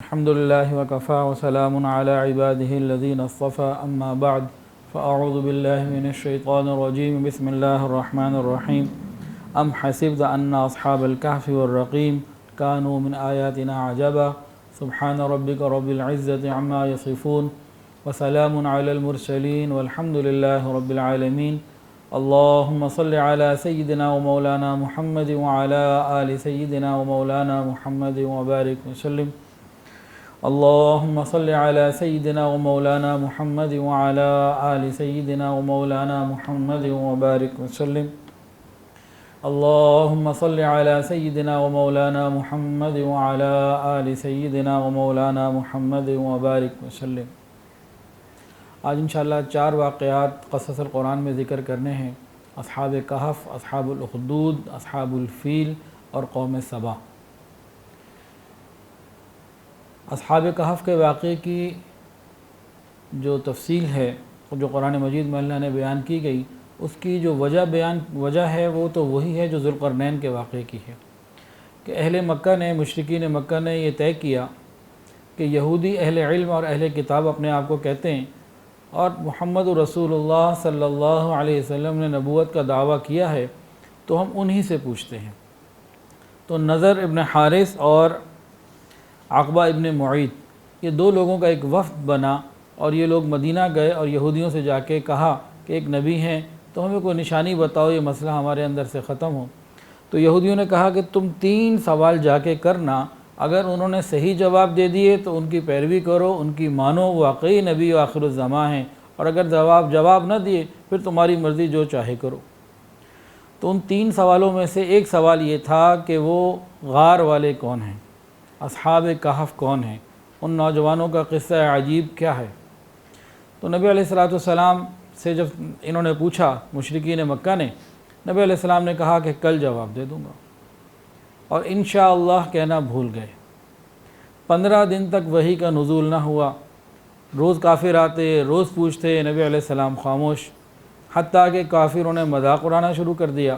الحمد لله وكفى وسلام على عباده الذين اصطفى أما بعد فأعوذ بالله من الشيطان الرجيم بسم الله الرحمن الرحيم أم حسبت أن أصحاب الكهف والرقيم كانوا من آياتنا عجبا سبحان ربك رب العزة عما يصفون وسلام على المرسلين والحمد لله رب العالمين اللهم صل على سيدنا ومولانا محمد وعلى آل سيدنا ومولانا محمد وبارك وسلم اللهم صل على سيدنا ومولانا محمد وعلى آل سيدنا ومولانا محمد وبارك وسلم اللهم صل على سيدنا ومولانا محمد وعلى آل سيدنا ومولانا محمد وبارك وسلم۔ آج انشاءاللہ 4 واقعات قصص القرآن میں ذکر کرنے ہیں، اصحاب کہف، اصحاب الاخدود، اصحاب الفیل اور قوم سبا۔ اصحاب کہف کے واقعے کی جو تفصیل ہے جو قرآن مجید میں اللہ نے بیان کی گئی، اس کی جو وجہ ہے وہ تو وہی ہے جو ذوالقرنین کے واقعے کی ہے کہ اہل مکہ نے، مشرکین مکہ نے یہ طے کیا کہ یہودی اہل علم اور اہل کتاب اپنے آپ کو کہتے ہیں اور محمد رسول اللہ صلی اللہ علیہ وسلم نے نبوت کا دعویٰ کیا ہے تو ہم انہی سے پوچھتے ہیں۔ تو نضر ابن حارث اور عقبہ ابن معیط، یہ 2 لوگوں کا ایک وفد بنا اور یہ لوگ مدینہ گئے اور یہودیوں سے جا کے کہا کہ ایک نبی ہیں تو ہمیں کوئی نشانی بتاؤ، یہ مسئلہ ہمارے اندر سے ختم ہو۔ تو یہودیوں نے کہا کہ تم 3 سوال جا کے کرنا، اگر انہوں نے صحیح جواب دے دیے تو ان کی پیروی کرو، ان کی مانو، واقعی نبی و آخر الزماں ہیں، اور اگر جواب نہ دیے پھر تمہاری مرضی جو چاہے کرو۔ تو ان 3 سوالوں میں سے ایک سوال یہ تھا کہ وہ غار والے کون ہیں، اصحاب کہف کون ہیں، ان نوجوانوں کا قصہ عجیب کیا ہے۔ تو نبی علیہ السلام سے جب انہوں نے پوچھا، مشرکین مکہ نے، نبی علیہ السلام نے کہا کہ کل جواب دے دوں گا، اور انشاءاللہ کہنا بھول گئے۔ 15 دن تک وحی کا نزول نہ ہوا، روز کافر آتے، روز پوچھتے، نبی علیہ السلام خاموش، حتیٰ کہ کافروں نے مذاق اڑانا شروع کر دیا۔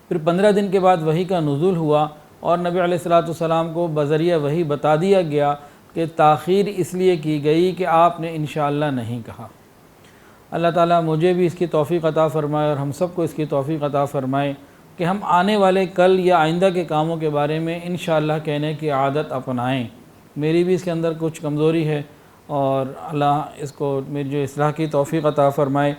پھر 15 دن کے بعد وحی کا نزول ہوا اور نبی علیہ السلام کو بذریعہ وحی بتا دیا گیا کہ تاخیر اس لیے کی گئی کہ آپ نے انشاءاللہ نہیں کہا۔ اللہ تعالیٰ مجھے بھی اس کی توفیق عطا فرمائے اور ہم سب کو اس کی توفیق عطا فرمائے کہ ہم آنے والے کل یا آئندہ کے کاموں کے بارے میں انشاءاللہ کہنے کی عادت اپنائیں۔ میری بھی اس کے اندر کچھ کمزوری ہے اور اللہ اس کو میری جو اصلاح کی توفیق عطا فرمائے۔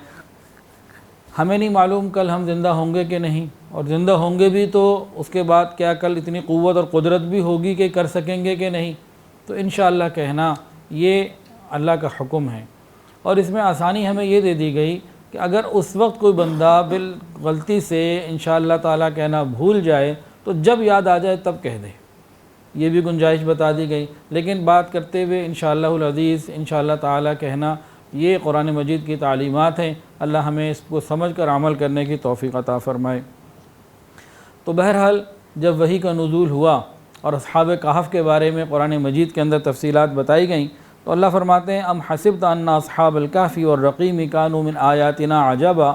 ہمیں نہیں معلوم کل ہم زندہ ہوں گے کہ نہیں، اور زندہ ہوں گے بھی تو اس کے بعد کیا کل اتنی قوت اور قدرت بھی ہوگی کہ کر سکیں گے کہ نہیں۔ تو انشاءاللہ کہنا یہ اللہ کا حکم ہے، اور اس میں آسانی ہمیں یہ دے دی گئی کہ اگر اس وقت کوئی بندہ بالغلطی سے انشاءاللہ تعالیٰ کہنا بھول جائے تو جب یاد آ جائے تب کہہ دے، یہ بھی گنجائش بتا دی گئی۔ لیکن بات کرتے ہوئے انشاءاللہ العزیز انشاءاللہ تعالیٰ کہنا، یہ قرآن مجید کی تعلیمات ہیں، اللہ ہمیں اس کو سمجھ کر عمل کرنے کی توفیق عطا فرمائے۔ تو بہرحال جب وحی کا نزول ہوا اور اصحاب کہف کے بارے میں قرآن مجید کے اندر تفصیلات بتائی گئیں تو اللہ فرماتے ہیں ام حسبت ان اصحاب الکہف والرقیم کانوا من آیاتنا عجبا،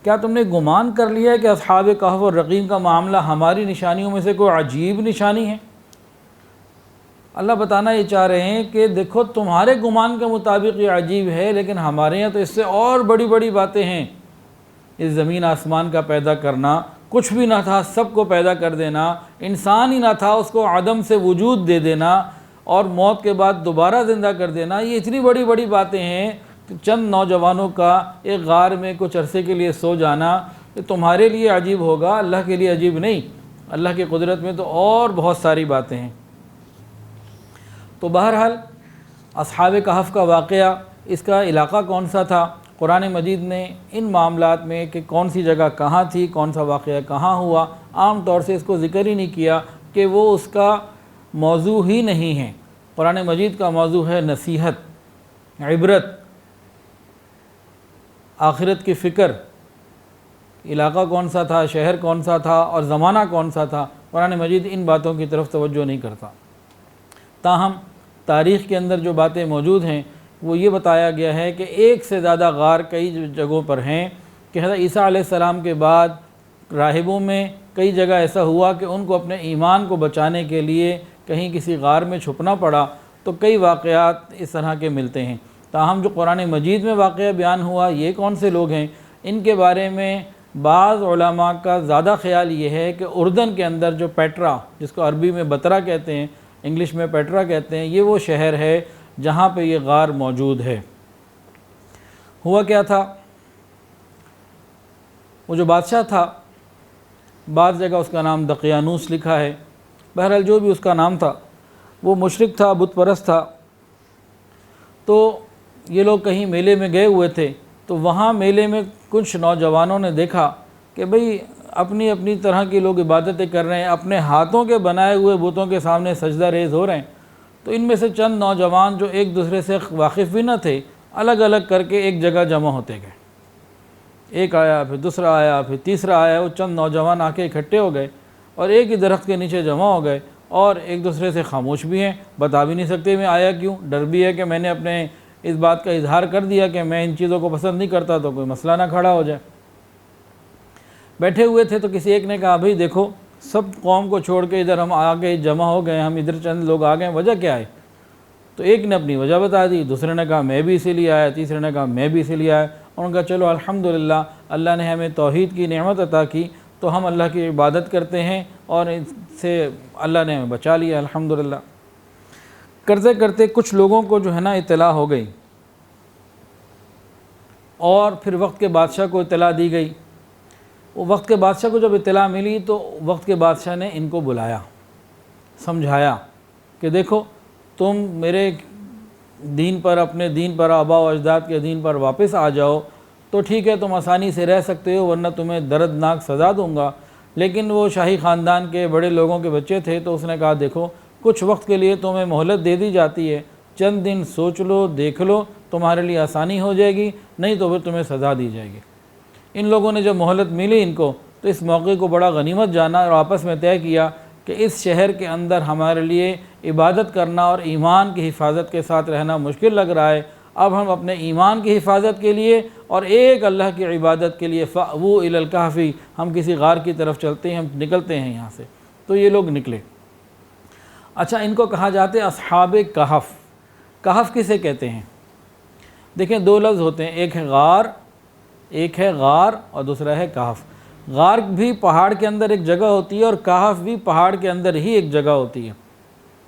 کیا تم نے گمان کر لیا ہے کہ اصحاب کہف اور رقیم کا معاملہ ہماری نشانیوں میں سے کوئی عجیب نشانی ہے؟ اللہ بتانا یہ چاہ رہے ہیں کہ دیکھو تمہارے گمان کے مطابق یہ عجیب ہے، لیکن ہمارے یہاں تو اس سے اور بڑی بڑی باتیں ہیں۔ اس زمین آسمان کا پیدا کرنا، کچھ بھی نہ تھا سب کو پیدا کر دینا، انسان ہی نہ تھا اس کو عدم سے وجود دے دینا، اور موت کے بعد دوبارہ زندہ کر دینا، یہ اتنی بڑی بڑی باتیں ہیں کہ چند نوجوانوں کا ایک غار میں کچھ عرصے کے لیے سو جانا یہ تمہارے لیے عجیب ہوگا، اللہ کے لیے عجیب نہیں۔ اللہ کی قدرت میں تو اور بہت ساری باتیں ہیں۔ تو بہرحال اصحاب کہف کا واقعہ، اس کا علاقہ کون سا تھا، قرآن مجید نے ان معاملات میں کہ کون سی جگہ کہاں تھی، کون سا واقعہ کہاں ہوا، عام طور سے اس کو ذکر ہی نہیں کیا کہ وہ اس کا موضوع ہی نہیں ہے۔ قرآن مجید کا موضوع ہے نصیحت، عبرت، آخرت کی فکر۔ علاقہ کون سا تھا، شہر کون سا تھا اور زمانہ کون سا تھا، قرآن مجید ان باتوں کی طرف توجہ نہیں کرتا۔ تاہم تاریخ کے اندر جو باتیں موجود ہیں وہ یہ بتایا گیا ہے کہ 1 سے زیادہ غار کئی جگہوں پر ہیں، کہ حضرت عیسیٰ علیہ السلام کے بعد راہبوں میں کئی جگہ ایسا ہوا کہ ان کو اپنے ایمان کو بچانے کے لیے کہیں کسی غار میں چھپنا پڑا، تو کئی واقعات اس طرح کے ملتے ہیں۔ تاہم جو قرآن مجید میں واقعہ بیان ہوا یہ کون سے لوگ ہیں، ان کے بارے میں بعض علماء کا زیادہ خیال یہ ہے کہ اردن کے اندر جو پیٹرا، جس کو عربی میں بترا کہتے ہیں، انگلش میں پیٹرا کہتے ہیں، یہ وہ شہر ہے جہاں پہ یہ غار موجود ہے۔ ہوا کیا تھا، وہ جو بادشاہ تھا، بعض جگہ اس کا نام دقیانوس لکھا ہے، بہرحال جو بھی اس کا نام تھا، وہ مشرک تھا، بت پرست تھا۔ تو یہ لوگ کہیں میلے میں گئے ہوئے تھے، تو وہاں میلے میں کچھ نوجوانوں نے دیکھا کہ بھئی اپنی اپنی طرح کی لوگ عبادتیں کر رہے ہیں، اپنے ہاتھوں کے بنائے ہوئے بتوں کے سامنے سجدہ ریز ہو رہے ہیں۔ تو ان میں سے چند نوجوان جو ایک دوسرے سے واقف بھی نہ تھے، الگ الگ کر کے ایک جگہ جمع ہوتے گئے، ایک آیا، پھر دوسرا آیا، پھر تیسرا آیا، وہ چند نوجوان آ کے اکٹھے ہو گئے اور ایک ہی درخت کے نیچے جمع ہو گئے، اور ایک دوسرے سے خاموش بھی ہیں، بتا بھی نہیں سکتے میں آیا کیوں، ڈر بھی ہے کہ میں نے اپنے اس بات کا اظہار کر دیا کہ میں ان چیزوں کو پسند نہیں کرتا تو کوئی مسئلہ نہ کھڑا ہو جائے۔ بیٹھے ہوئے تھے تو کسی ایک نے کہا بھئی دیکھو، سب قوم کو چھوڑ کے ادھر ہم آگے جمع ہو گئے، ہم ادھر چند لوگ آ گئے، وجہ کیا ہے؟ تو ایک نے اپنی وجہ بتا دی، دوسرے نے کہا میں بھی اسی لیے آیا، تیسرے نے کہا میں بھی اسی لیے آیا۔ انہوں نے کہا چلو الحمدللہ، اللہ نے ہمیں توحید کی نعمت عطا کی تو ہم اللہ کی عبادت کرتے ہیں، اور اس سے اللہ نے ہمیں بچا لیا الحمدللہ۔ کرتے کرتے کچھ لوگوں کو جو ہے نا اطلاع ہو گئی، اور پھر وقت کے بادشاہ کو اطلاع دی گئی۔ وہ وقت کے بادشاہ کو جب اطلاع ملی تو وقت کے بادشاہ نے ان کو بلایا، سمجھایا کہ دیکھو تم میرے دین پر، اپنے دین پر، آباء و اجداد کے دین پر واپس آ جاؤ تو ٹھیک ہے، تم آسانی سے رہ سکتے ہو، ورنہ تمہیں دردناک سزا دوں گا۔ لیکن وہ شاہی خاندان کے بڑے لوگوں کے بچے تھے، تو اس نے کہا دیکھو کچھ وقت کے لیے تمہیں مہلت دے دی جاتی ہے، چند دن سوچ لو، دیکھ لو، تمہارے لیے آسانی ہو جائے گی، نہیں تو پھر تمہیں سزا دی جائے گی۔ ان لوگوں نے جب مہلت ملی ان کو، تو اس موقع کو بڑا غنیمت جانا اور آپس میں طے کیا کہ اس شہر کے اندر ہمارے لیے عبادت کرنا اور ایمان کی حفاظت کے ساتھ رہنا مشکل لگ رہا ہے، اب ہم اپنے ایمان کی حفاظت کے لیے اور ایک اللہ کی عبادت کے لیے فَأْوُوا إِلَى الْكَهْفِ، ہم کسی غار کی طرف چلتے ہیں، ہم نکلتے ہیں یہاں سے۔ تو یہ لوگ نکلے۔ اچھا، ان کو کہا جاتے ہیں اصحاب کہف۔ کہف کسے کہتے ہیں؟ دیکھیں دو لفظ ہوتے ہیں، ایک ہے غار اور دوسرا ہے کہف۔ غار بھی پہاڑ کے اندر ایک جگہ ہوتی ہے، اور کہف بھی پہاڑ کے اندر ہی ایک جگہ ہوتی ہے۔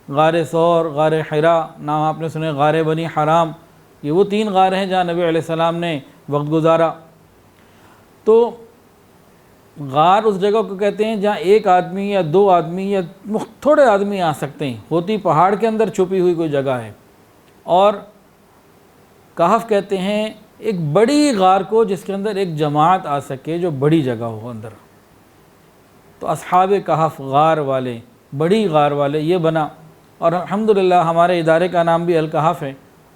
غار ثور، غار حرا، نام آپ نے سنے، غار بنی حرام، یہ وہ 3 غار ہیں جہاں نبی علیہ السلام نے وقت گزارا۔ تو غار اس جگہ کو کہتے ہیں جہاں ایک آدمی یا 2 آدمی یا تھوڑے آدمی آ سکتے ہیں، ہوتی پہاڑ کے اندر چھپی ہوئی کوئی جگہ ہے۔ اور کہف کہتے ہیں ایک بڑی غار کو جس کے اندر ایک جماعت آ سکے، جو بڑی جگہ ہو اندر۔ تو اصحاب کہف، غار والے، بڑی غار والے، یہ بنا۔ اور الحمدللہ ہمارے ادارے کا نام بھی الکہف ہے،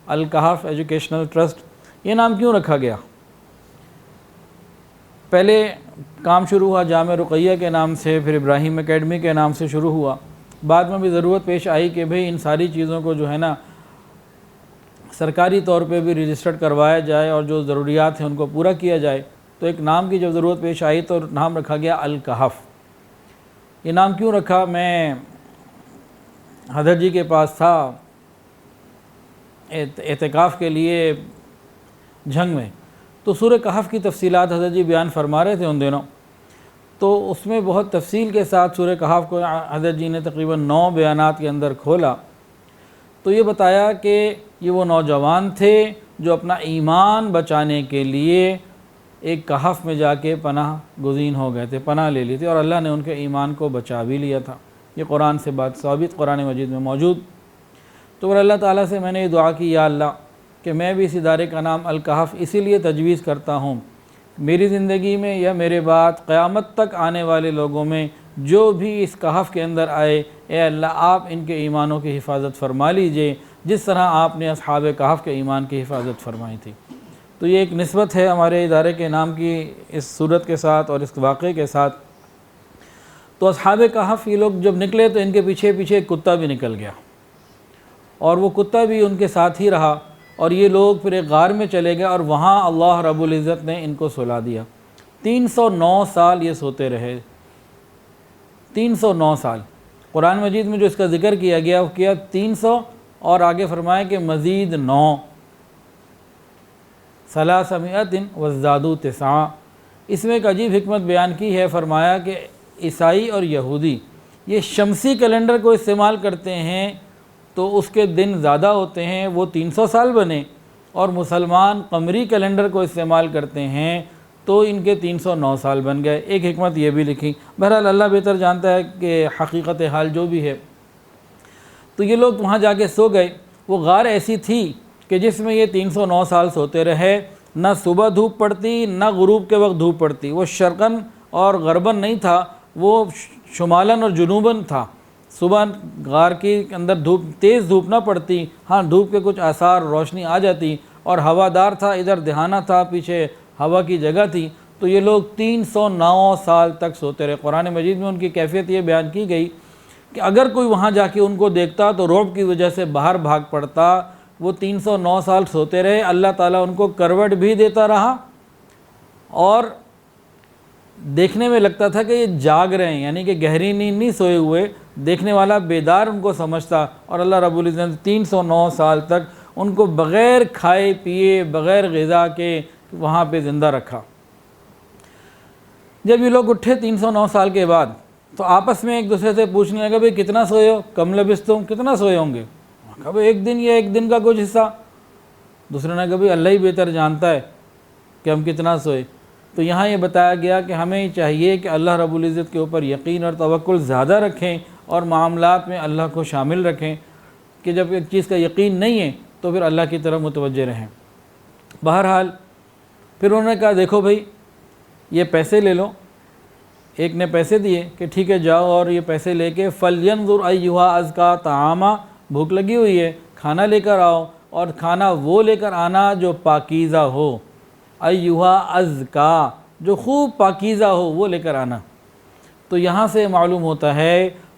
الکہف ایجوکیشنل ٹرسٹ۔ یہ نام کیوں رکھا گیا؟ پہلے کام شروع ہوا جامع رقیہ کے نام سے، پھر ابراہیم اکیڈمی کے نام سے شروع ہوا۔ بعد میں بھی ضرورت پیش آئی کہ بھئی ان ساری چیزوں کو جو ہے نا سرکاری طور پہ بھی رجسٹرڈ کروایا جائے اور جو ضروریات ہیں ان کو پورا کیا جائے۔ تو ایک نام کی جب ضرورت پیش آئی تو نام رکھا گیا الکہف۔ یہ نام کیوں رکھا؟ میں حضرت جی کے پاس تھا اعتکاف کے لیے جھنگ میں، تو سورہ کہف کی تفصیلات حضرت جی بیان فرما رہے تھے ان دنوں، تو اس میں بہت تفصیل کے ساتھ سورہ کہف کو حضرت جی نے تقریباً 9 بیانات کے اندر کھولا۔ تو یہ بتایا کہ یہ وہ نوجوان تھے جو اپنا ایمان بچانے کے لیے ایک کہف میں جا کے پناہ گزین ہو گئے تھے، پناہ لے لی تھی، اور اللہ نے ان کے ایمان کو بچا بھی لیا تھا۔ یہ قرآن سے بات ثابت، قرآن مجید میں موجود۔ تو پھر اللہ تعالیٰ سے میں نے یہ دعا کی، یا اللہ کہ میں بھی اس ادارے کا نام الکہف اسی لیے تجویز کرتا ہوں، میری زندگی میں یا میرے بعد قیامت تک آنے والے لوگوں میں جو بھی اس کہف کے اندر آئے، اے اللہ آپ ان کے ایمانوں کی حفاظت فرما لیجئے جس طرح آپ نے اصحاب کہف کے ایمان کی حفاظت فرمائی تھی۔ تو یہ ایک نسبت ہے ہمارے ادارے کے نام کی اس صورت کے ساتھ اور اس واقعے کے ساتھ۔ تو اصحاب کہف یہ لوگ جب نکلے تو ان کے پیچھے پیچھے ایک کتا بھی نکل گیا، اور وہ کتا بھی ان کے ساتھ ہی رہا، اور یہ لوگ پھر ایک غار میں چلے گئے، اور وہاں اللہ رب العزت نے ان کو سلا دیا۔ 309 سال یہ سوتے رہے، 309 سال، قرآن مجید میں جو اس کا ذکر کیا گیا وہ کیا 300 اور آگے فرمایا کہ مزید 9 300 وزادوا 9. اس میں ایک عجیب حکمت بیان کی ہے، فرمایا کہ عیسائی اور یہودی یہ شمسی کیلنڈر کو استعمال کرتے ہیں تو اس کے دن زیادہ ہوتے ہیں، وہ 300 سال بنے، اور مسلمان قمری کیلنڈر کو استعمال کرتے ہیں تو ان کے 309 سال بن گئے. ایک حکمت یہ بھی لکھی. بہرحال اللہ بہتر جانتا ہے کہ حقیقت حال جو بھی ہے. تو یہ لوگ وہاں جا کے سو گئے. وہ غار ایسی تھی کہ جس میں یہ 309 سال سوتے رہے. نہ صبح دھوپ پڑتی نہ غروب کے وقت دھوپ پڑتی. وہ شرقاً اور غرباً نہیں تھا، وہ شمالاً اور جنوباً تھا. صبح غار کے اندر تیز دھوپ نہ پڑتی، ہاں دھوپ کے کچھ آثار روشنی آ جاتی، اور ہوادار تھا، ادھر دہانہ تھا، پیچھے ہوا کی جگہ تھی. تو یہ لوگ 309 سال تک سوتے رہے. قرآن مجید میں ان کی کیفیت یہ بیان کی گئی کہ اگر کوئی وہاں جا کے ان کو دیکھتا تو رعب کی وجہ سے باہر بھاگ پڑتا. وہ 309 سال سوتے رہے. اللہ تعالیٰ ان کو کروٹ بھی دیتا رہا، اور دیکھنے میں لگتا تھا کہ یہ جاگ رہے ہیں، یعنی کہ گہری نیند نہیں سوئے ہوئے. دیکھنے والا بیدار ان کو سمجھتا. اور اللہ رب العزت 309 سال تک ان کو بغیر کھائے پیے، بغیر غذا کے وہاں پہ زندہ رکھا. جب یہ لوگ اٹھے 309 سال کے بعد تو آپس میں ایک دوسرے سے پوچھنے لگا بھئی کتنا سوئے ہو؟ کم لبستم، کتنا سوئے ہوں گے؟ کہا بھئی ایک دن یا ایک دن کا کچھ حصہ. دوسرے نے کہا بھئی اللہ ہی بہتر جانتا ہے کہ ہم کتنا سوئے. تو یہاں یہ بتایا گیا کہ ہمیں چاہیے کہ اللہ رب العزت کے اوپر یقین اور توکل زیادہ رکھیں، اور معاملات میں اللہ کو شامل رکھیں، کہ جب ایک چیز کا یقین نہیں ہے تو پھر اللہ کی طرف متوجہ رہیں. بہرحال پھر انہوں نے کہا دیکھو بھئی یہ پیسے لے لو. ایک نے پیسے دیے کہ ٹھیک ہے جاؤ اور یہ پیسے لے کے فَلْيَنْظُرْ أَيُّهَا أَزْكَىٰ طَعَامًا، بھوک لگی ہوئی ہے، کھانا لے کر آؤ، اور کھانا وہ لے کر آنا جو پاکیزہ ہو. أَيُّهَا أَزْكَىٰ، جو خوب پاکیزہ ہو وہ لے کر آنا. تو یہاں سے معلوم ہوتا ہے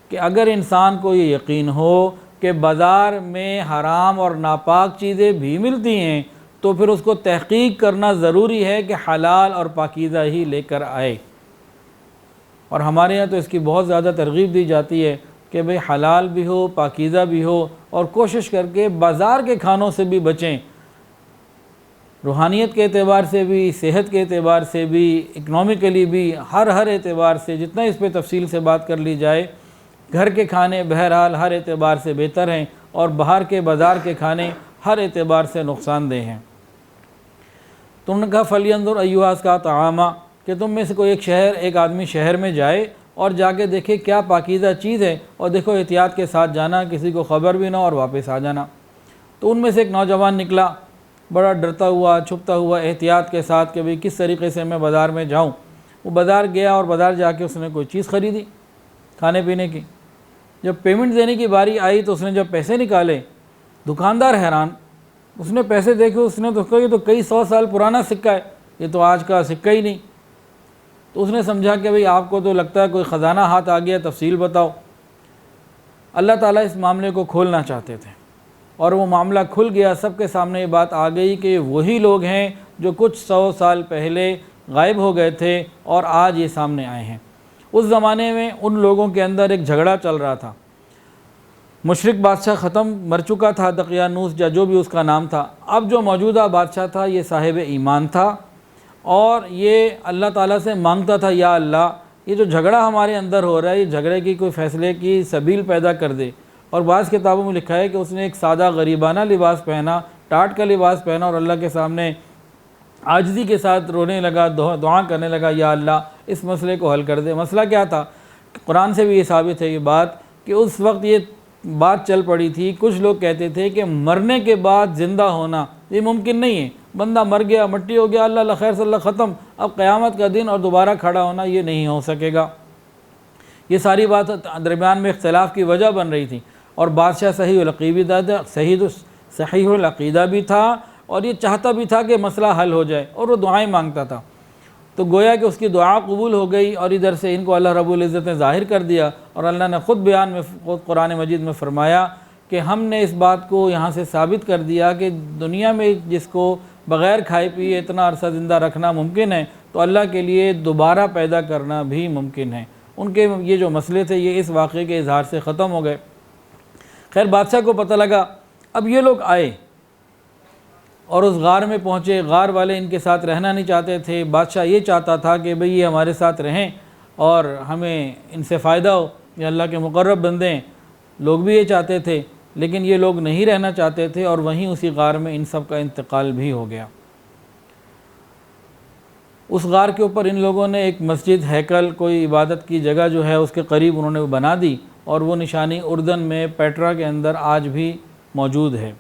کہ اگر انسان کو یہ یقین ہو کہ بازار میں حرام اور ناپاک چیزیں بھی ملتی ہیں تو پھر اس کو تحقیق کرنا ضروری ہے کہ حلال اور پاکیزہ ہی لے کر آئے. اور ہمارے یہاں تو اس کی بہت زیادہ ترغیب دی جاتی ہے کہ بھئی حلال بھی ہو، پاکیزہ بھی ہو، اور کوشش کر کے بازار کے کھانوں سے بھی بچیں. روحانیت کے اعتبار سے بھی، صحت کے اعتبار سے بھی، اکنومیکلی بھی، ہر اعتبار سے جتنا اس پہ تفصیل سے بات کر لی جائے، گھر کے کھانے بہرحال ہر اعتبار سے بہتر ہیں، اور باہر کے بازار کے کھانے ہر اعتبار سے نقصان دہ ہیں. تم نے کہا فَلْيَنْظُرْ أَيُّهَا أَزْكَىٰ طَعَامًا، کہ تم میں سے کوئی ایک آدمی شہر میں جائے اور جا کے دیکھے کیا پاکیزہ چیز ہے، اور دیکھو احتیاط کے ساتھ جانا، کسی کو خبر بھی نہ اور واپس آ جانا. تو ان میں سے ایک نوجوان نکلا بڑا ڈرتا ہوا، چھپتا ہوا، احتیاط کے ساتھ کہ بھئی کس طریقے سے میں بازار میں جاؤں. وہ بازار گیا اور بازار جا کے اس نے کوئی چیز خریدی کھانے پینے کی. جب پیمنٹ دینے کی باری آئی تو اس نے جب پیسے نکالے، دکاندار حیران. اس نے پیسے دیکھے، اس نے تو کہا یہ تو کئی 100 سال پرانا سکہ ہے، یہ تو آج کا سکہ ہی نہیں. تو اس نے سمجھا کہ بھئی آپ کو تو لگتا ہے کوئی خزانہ ہاتھ آ گیا، تفصیل بتاؤ. اللہ تعالیٰ اس معاملے کو کھولنا چاہتے تھے، اور وہ معاملہ کھل گیا. سب کے سامنے یہ بات آ گئی کہ یہ وہی لوگ ہیں جو کچھ 100 سال پہلے غائب ہو گئے تھے اور آج یہ سامنے آئے ہیں. اس زمانے میں ان لوگوں کے اندر ایک جھگڑا چل رہا تھا. مشرک بادشاہ ختم مر چکا تھا، دقیانوس یا جو بھی اس کا نام تھا. اب جو موجودہ بادشاہ تھا یہ صاحب ایمان تھا، اور یہ اللہ تعالیٰ سے مانگتا تھا یا اللہ یہ جو جھگڑا ہمارے اندر ہو رہا ہے، یہ جھگڑے کی کوئی فیصلے کی سبیل پیدا کر دے. اور بعض کتابوں میں لکھا ہے کہ اس نے ایک سادہ غریبانہ لباس پہنا، ٹاٹ کا لباس پہنا، اور اللہ کے سامنے عاجزی کے ساتھ رونے لگا، دعا کرنے لگا یا اللہ اس مسئلے کو حل کر دے. مسئلہ کیا تھا؟ قرآن سے بھی یہ ثابت ہے یہ بات کہ اس وقت یہ بات چل پڑی تھی. کچھ لوگ کہتے تھے کہ مرنے کے بعد زندہ ہونا یہ ممکن نہیں ہے. بندہ مر گیا، مٹی ہو گیا، اللہ خیر صلی اللہ ختم، اب قیامت کا دن اور دوبارہ کھڑا ہونا یہ نہیں ہو سکے گا. یہ ساری بات درمیان میں اختلاف کی وجہ بن رہی تھی. اور بادشاہ صحیح العقیدہ بھی تھا، اور یہ چاہتا بھی تھا کہ مسئلہ حل ہو جائے، اور وہ دعائیں مانگتا تھا. تو گویا کہ اس کی دعا قبول ہو گئی، اور ادھر سے ان کو اللہ رب العزت نے ظاہر کر دیا. اور اللہ نے خود بیان میں قرآن مجید میں فرمایا کہ ہم نے اس بات کو یہاں سے ثابت کر دیا کہ دنیا میں جس کو بغیر کھائے پیے اتنا عرصہ زندہ رکھنا ممکن ہے، تو اللہ کے لیے دوبارہ پیدا کرنا بھی ممکن ہے. ان کے یہ جو مسئلے تھے یہ اس واقعے کے اظہار سے ختم ہو گئے۔ خیر بادشاہ کو پتہ لگا، اب یہ لوگ آئے اور اس غار میں پہنچے، غار والے ان کے ساتھ رہنا نہیں چاہتے تھے، بادشاہ یہ چاہتا تھا کہ بھئی یہ ہمارے ساتھ رہیں اور ہمیں ان سے فائدہ ہو، یہ اللہ کے مقرب بندے ہیں، لوگ بھی یہ چاہتے تھے، لیکن یہ لوگ نہیں رہنا چاہتے تھے اور وہیں اسی غار میں ان سب کا انتقال بھی ہو گیا۔ اس غار کے اوپر ان لوگوں نے ایک مسجد، ہیکل، کوئی عبادت کی جگہ جو ہے اس کے قریب انہوں نے بنا دی، اور وہ نشانی اردن میں پیٹرا کے اندر آج بھی موجود ہے۔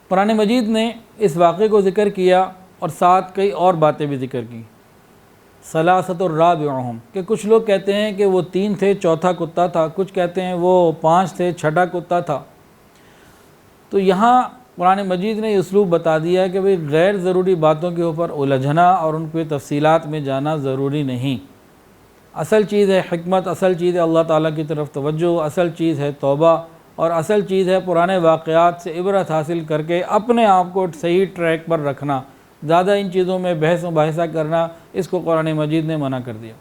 قرآن مجید نے اس واقعے کو ذکر کیا اور ساتھ کئی اور باتیں بھی ذکر کی۔ ثلاثۃ الرابعہم، کہ کچھ لوگ کہتے ہیں کہ وہ 3 تھے، چوتھا کتا تھا، کچھ کہتے ہیں وہ 5 تھے، چھٹا کتا تھا۔ تو یہاں قرآن مجید نے یہ اسلوب بتا دیا ہے کہ بھئی غیر ضروری باتوں کے اوپر الجھنا اور ان کے تفصیلات میں جانا ضروری نہیں۔ اصل چیز ہے حکمت، اصل چیز ہے اللہ تعالیٰ کی طرف توجہ، اصل چیز ہے توبہ، اور اصل چیز ہے پرانے واقعات سے عبرت حاصل کر کے اپنے آپ کو صحیح ٹریک پر رکھنا۔ زیادہ ان چیزوں میں بحث و مباحثہ کرنا، اس کو قرآن مجید نے منع کر دیا۔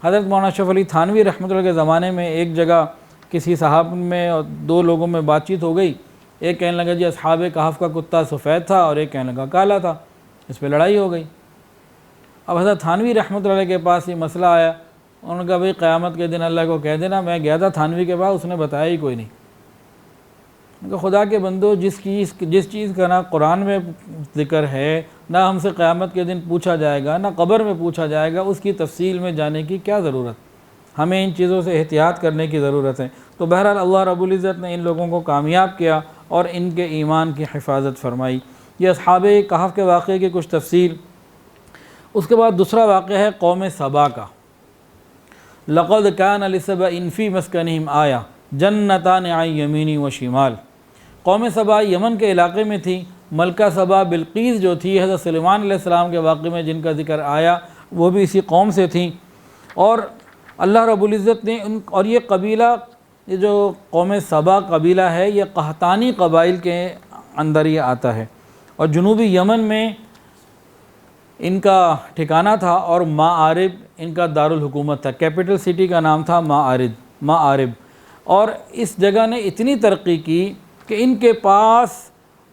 حضرت مولانا اشرف علی تھانوی رحمۃ اللہ کے زمانے میں ایک جگہ کسی صحابہ میں اور 2 لوگوں میں بات چیت ہو گئی، ایک کہنے لگا جی اصحاب کہف کا کتا سفید تھا اور ایک کہنے لگا کالا تھا، اس پہ لڑائی ہو گئی۔ اب حضرت تھانوی رحمۃ اللہ کے پاس یہ مسئلہ آیا، انہوں نے کہا بھئی قیامت کے دن اللہ کو کہہ دینا میں گیا تھا تھانوی کے پاس، اس نے بتایا ہی کوئی نہیں۔ کہ خدا کے بندو، جس چیز کا نہ قرآن میں ذکر ہے، نہ ہم سے قیامت کے دن پوچھا جائے گا، نہ قبر میں پوچھا جائے گا، اس کی تفصیل میں جانے کی کیا ضرورت؟ ہمیں ان چیزوں سے احتیاط کرنے کی ضرورت ہے۔ تو بہرحال اللہ رب العزت نے ان لوگوں کو کامیاب کیا اور ان کے ایمان کی حفاظت فرمائی۔ یہ اصحاب کہف کے واقعے کی کچھ تفصیل۔ اس کے بعد دوسرا واقعہ ہے قوم سبا کا۔ لقد کان لسبأ فی مسکنہم آیہ جنتان عن یمین و شمال۔ قوم سبا یمن کے علاقے میں تھی۔ ملکہ سبا بلقیس جو تھی حضرت سلیمان علیہ السلام کے واقعے میں جن کا ذکر آیا، وہ بھی اسی قوم سے تھیں، اور اللہ رب العزت نے اور یہ قبیلہ، یہ جو قوم سبا قبیلہ ہے، یہ قحطانی قبائل کے اندر یہ آتا ہے، اور جنوبی یمن میں ان کا ٹھکانہ تھا، اور مآرب ان کا دارالحکومت تھا، کیپٹل سٹی کا نام تھا مآرب۔ اور اس جگہ نے اتنی ترقی کی کہ ان کے پاس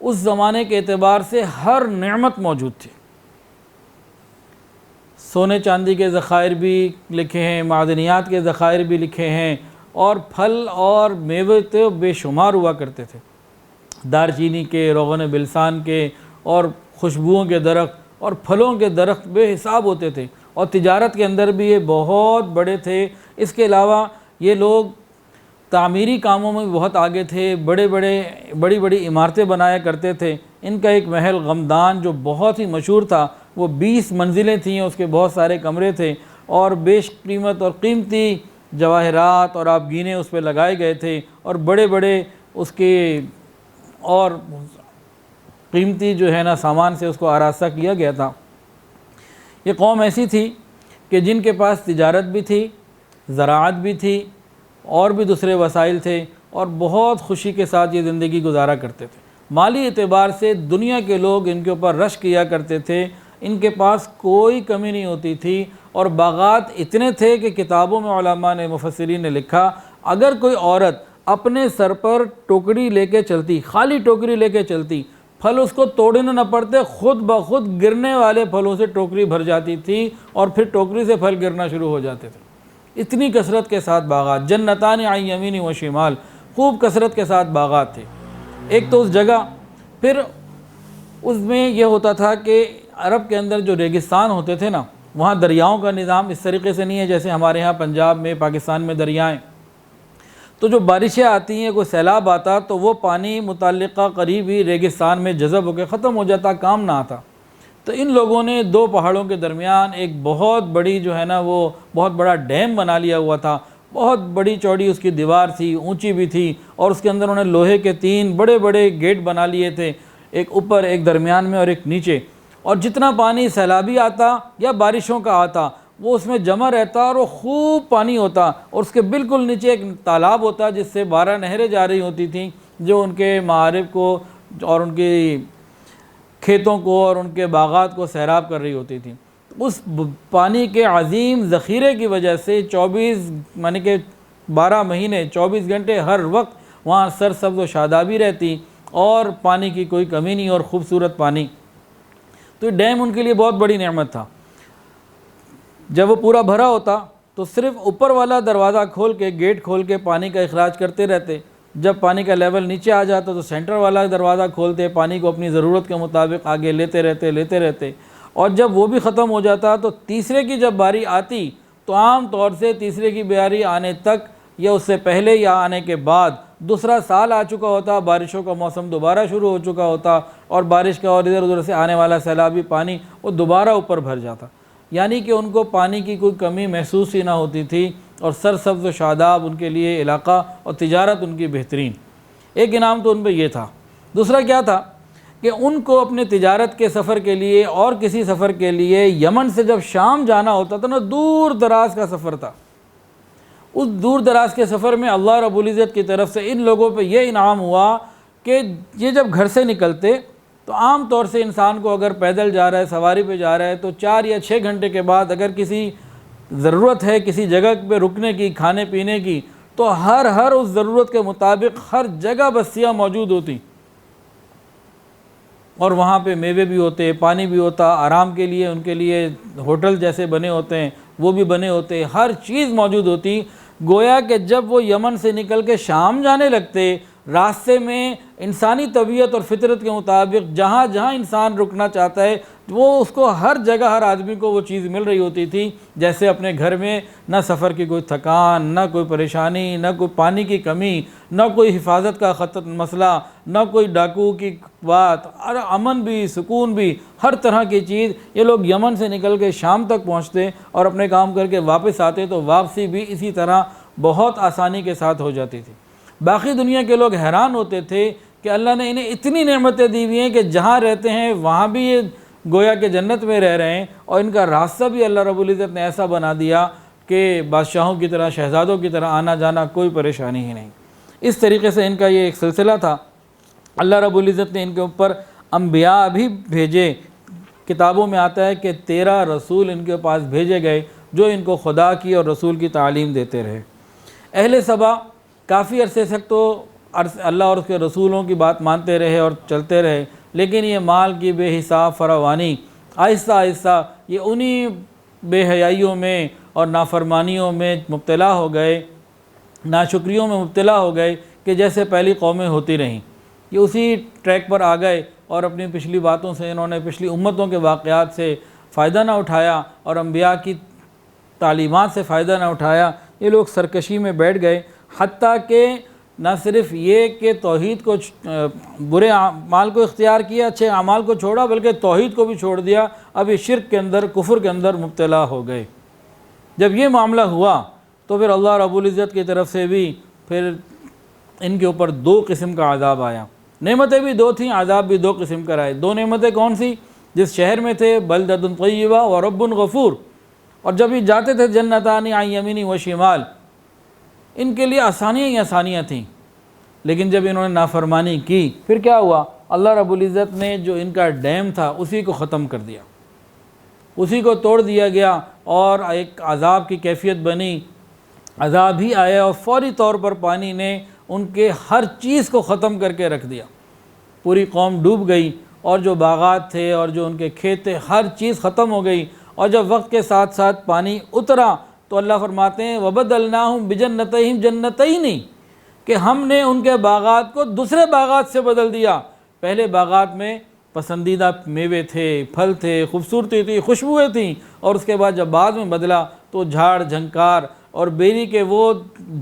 اس زمانے کے اعتبار سے ہر نعمت موجود تھی۔ سونے چاندی کے ذخائر بھی لکھے ہیں، معدنیات کے ذخائر بھی لکھے ہیں، اور پھل اور میوے تو بے شمار ہوا کرتے تھے، دار چینی کے، روغن بلسان کے، اور خوشبوؤں کے درخت اور پھلوں کے درخت بے حساب ہوتے تھے، اور تجارت کے اندر بھی یہ بہت بڑے تھے۔ اس کے علاوہ یہ لوگ تعمیری کاموں میں بہت آگے تھے، بڑی بڑی عمارتیں بنایا کرتے تھے۔ ان کا ایک محل غمدان جو بہت ہی مشہور تھا، وہ 20 منزلیں تھیں، اس کے بہت سارے کمرے تھے، اور بیش قیمت اور قیمتی جواہرات اور آبگینے اس پہ لگائے گئے تھے، اور بڑے اس کے اور قیمتی جو ہے نا سامان سے اس کو آراستہ کیا گیا تھا۔ یہ قوم ایسی تھی کہ جن کے پاس تجارت بھی تھی، زراعت بھی تھی، اور بھی دوسرے وسائل تھے، اور بہت خوشی کے ساتھ یہ زندگی گزارا کرتے تھے۔ مالی اعتبار سے دنیا کے لوگ ان کے اوپر رش کیا کرتے تھے، ان کے پاس کوئی کمی نہیں ہوتی تھی، اور باغات اتنے تھے کہ کتابوں میں علماء نے، مفسرین نے لکھا، اگر کوئی عورت اپنے سر پر ٹوکری لے کے چلتی، خالی ٹوکری لے کے چلتی، پھل اس کو توڑنے نہ پڑتے، خود بخود گرنے والے پھلوں سے ٹوکری بھر جاتی تھی، اور پھر ٹوکری سے پھل گرنا شروع ہو جاتے تھے۔ اتنی کثرت کے ساتھ باغات، جنتان عن یمین و شمال، خوب کثرت کے ساتھ باغات تھے۔ ایک تو اس جگہ، پھر اس میں یہ ہوتا تھا کہ عرب کے اندر جو ریگستان ہوتے تھے نا، وہاں دریاؤں کا نظام اس طریقے سے نہیں ہے جیسے ہمارے ہاں پنجاب میں، پاکستان میں دریائیں۔ تو جو بارشیں آتی ہیں، کوئی سیلاب آتا، تو وہ پانی متعلقہ قریب ہی ریگستان میں جذب ہو کے ختم ہو جاتا، کام نہ آتا۔ تو ان لوگوں نے 2 پہاڑوں کے درمیان ایک بہت بڑی جو ہے نا وہ بہت بڑا ڈیم بنا لیا ہوا تھا، بہت بڑی چوڑی اس کی دیوار تھی، اونچی بھی تھی، اور اس کے اندر انہوں نے لوہے کے 3 بڑے گیٹ بنا لیے تھے، ایک اوپر، ایک درمیان میں اور ایک نیچے، اور جتنا پانی سیلابی آتا یا بارشوں کا آتا وہ اس میں جمع رہتا، اور وہ خوب پانی ہوتا، اور اس کے بالکل نیچے ایک تالاب ہوتا جس سے 12 نہریں جا رہی ہوتی تھیں، جو ان کے معارف کو اور ان کی کھیتوں کو اور ان کے باغات کو سیراب کر رہی ہوتی تھیں۔ اس پانی کے عظیم ذخیرے کی وجہ سے 12 مہینے 24 گھنٹے ہر وقت وہاں سرسبز و شادابی رہتی اور پانی کی کوئی کمی نہیں اور خوبصورت پانی. تو یہ ڈیم ان کے لیے بہت بڑی نعمت تھا. جب وہ پورا بھرا ہوتا تو صرف اوپر والا دروازہ کھول کے گیٹ کھول کے پانی کا اخراج کرتے رہتے. جب پانی کا لیول نیچے آ جاتا تو سینٹر والا دروازہ کھولتے, پانی کو اپنی ضرورت کے مطابق آگے لیتے رہتے. اور جب وہ بھی ختم ہو جاتا تو تیسرے کی جب باری آتی تو عام طور سے تیسرے کی باری آنے تک یا اس سے پہلے یا آنے کے بعد دوسرا سال آ چکا ہوتا, بارشوں کا موسم دوبارہ شروع ہو چکا ہوتا اور بارش کا اور ادھر ادھر سے آنے والا سیلابی پانی وہ دوبارہ اوپر بھر جاتا. یعنی کہ ان کو پانی کی کوئی کمی محسوس ہی نہ ہوتی تھی اور سرسبز و شاداب ان کے لیے علاقہ اور تجارت ان کی بہترین. ایک انعام تو ان پہ یہ تھا. دوسرا کیا تھا کہ ان کو اپنے تجارت کے سفر کے لیے اور کسی سفر کے لیے یمن سے جب شام جانا ہوتا تھا نا, دور دراز کا سفر تھا. اس دور دراز کے سفر میں اللہ رب العزت کی طرف سے ان لوگوں پہ یہ انعام ہوا کہ یہ جب گھر سے نکلتے تو عام طور سے انسان کو اگر پیدل جا رہا ہے, سواری پہ جا رہا ہے, تو 4 یا 6 گھنٹے کے بعد اگر کسی ضرورت ہے کسی جگہ پہ رکنے کی, کھانے پینے کی, تو ہر اس ضرورت کے مطابق ہر جگہ بستیاں موجود ہوتی اور وہاں پہ میوے بھی ہوتے, پانی بھی ہوتا, آرام کے لیے ان کے لیے ہوٹل جیسے بنے ہوتے ہیں وہ بھی بنے ہوتے, ہر چیز موجود ہوتی. گویا کہ جب وہ یمن سے نکل کے شام جانے لگتے, راستے میں انسانی طبیعت اور فطرت کے مطابق جہاں جہاں انسان رکنا چاہتا ہے وہ اس کو ہر جگہ ہر آدمی کو وہ چیز مل رہی ہوتی تھی. جیسے اپنے گھر میں نہ سفر کی کوئی تھکان, نہ کوئی پریشانی, نہ کوئی پانی کی کمی, نہ کوئی حفاظت کا خطر مسئلہ, نہ کوئی ڈاکو کی بات, اور امن بھی, سکون بھی, ہر طرح کی چیز. یہ لوگ یمن سے نکل کے شام تک پہنچتے اور اپنے کام کر کے واپس آتے تو واپسی بھی اسی طرح بہت آسانی کے ساتھ ہو جاتی تھی. باقی دنیا کے لوگ حیران ہوتے تھے کہ اللہ نے انہیں اتنی نعمتیں دی ہوئی ہیں کہ جہاں رہتے ہیں وہاں بھی یہ گویا کہ جنت میں رہ رہے ہیں, اور ان کا راستہ بھی اللہ رب العزت نے ایسا بنا دیا کہ بادشاہوں کی طرح, شہزادوں کی طرح آنا جانا کوئی پریشانی ہی نہیں. اس طریقے سے ان کا یہ ایک سلسلہ تھا. اللہ رب العزت نے ان کے اوپر انبیاء بھی بھیجے. کتابوں میں آتا ہے کہ 13 رسول ان کے پاس بھیجے گئے جو ان کو خدا کی اور رسول کی تعلیم دیتے رہے. اہل سبا کافی عرصے تک تو اللہ اور اس کے رسولوں کی بات مانتے رہے اور چلتے رہے, لیکن یہ مال کی بے حساب فراوانی آہستہ آہستہ یہ انہی بے حیائیوں میں اور نافرمانیوں میں مبتلا ہو گئے, ناشکریوں میں مبتلا ہو گئے کہ جیسے پہلی قومیں ہوتی رہیں. یہ اسی ٹریک پر آ گئے اور اپنی پچھلی باتوں سے انہوں نے پچھلی امتوں کے واقعات سے فائدہ نہ اٹھایا اور انبیاء کی تعلیمات سے فائدہ نہ اٹھایا. یہ لوگ سرکشی میں بیٹھ گئے, حتیٰ کہ نہ صرف یہ کہ توحید کو برے اعمال کو اختیار کیا, اچھے اعمال کو چھوڑا, بلکہ توحید کو بھی چھوڑ دیا. اب یہ شرک کے اندر, کفر کے اندر مبتلا ہو گئے. جب یہ معاملہ ہوا تو پھر اللہ رب العزت کی طرف سے بھی پھر ان کے اوپر 2 قسم کا عذاب آیا. نعمتیں بھی 2 تھیں, عذاب بھی 2 قسم کا آئے. 2 نعمتیں کون سی؟ جس شہر میں تھے بلدۃ طیبہ و رب غفور, اور جب یہ جاتے تھے جنتان عن یمین و شمال, ان کے لیے آسانیاں ہی آسانیاں تھیں. لیکن جب انہوں نے نافرمانی کی پھر کیا ہوا؟ اللہ رب العزت نے جو ان کا ڈیم تھا اسی کو ختم کر دیا, اسی کو توڑ دیا گیا اور ایک عذاب کی کیفیت بنی. عذاب ہی آیا اور فوری طور پر پانی نے ان کے ہر چیز کو ختم کر کے رکھ دیا. پوری قوم ڈوب گئی اور جو باغات تھے اور جو ان کے کھیت تھے ہر چیز ختم ہو گئی. اور جب وقت کے ساتھ ساتھ پانی اترا تو اللہ فرماتے ہیں وَبَدَّلْنَاهُمْ بِجَنَّتَيْهِمْ جَنَّتَيْنِ, کہ ہم نے ان کے باغات کو دوسرے باغات سے بدل دیا. پہلے باغات میں پسندیدہ میوے تھے, پھل تھے, خوبصورتی تھی, خوشبوئیں تھیں, اور اس کے بعد جب بعد میں بدلا تو جھاڑ جھنکار اور بیری کے وہ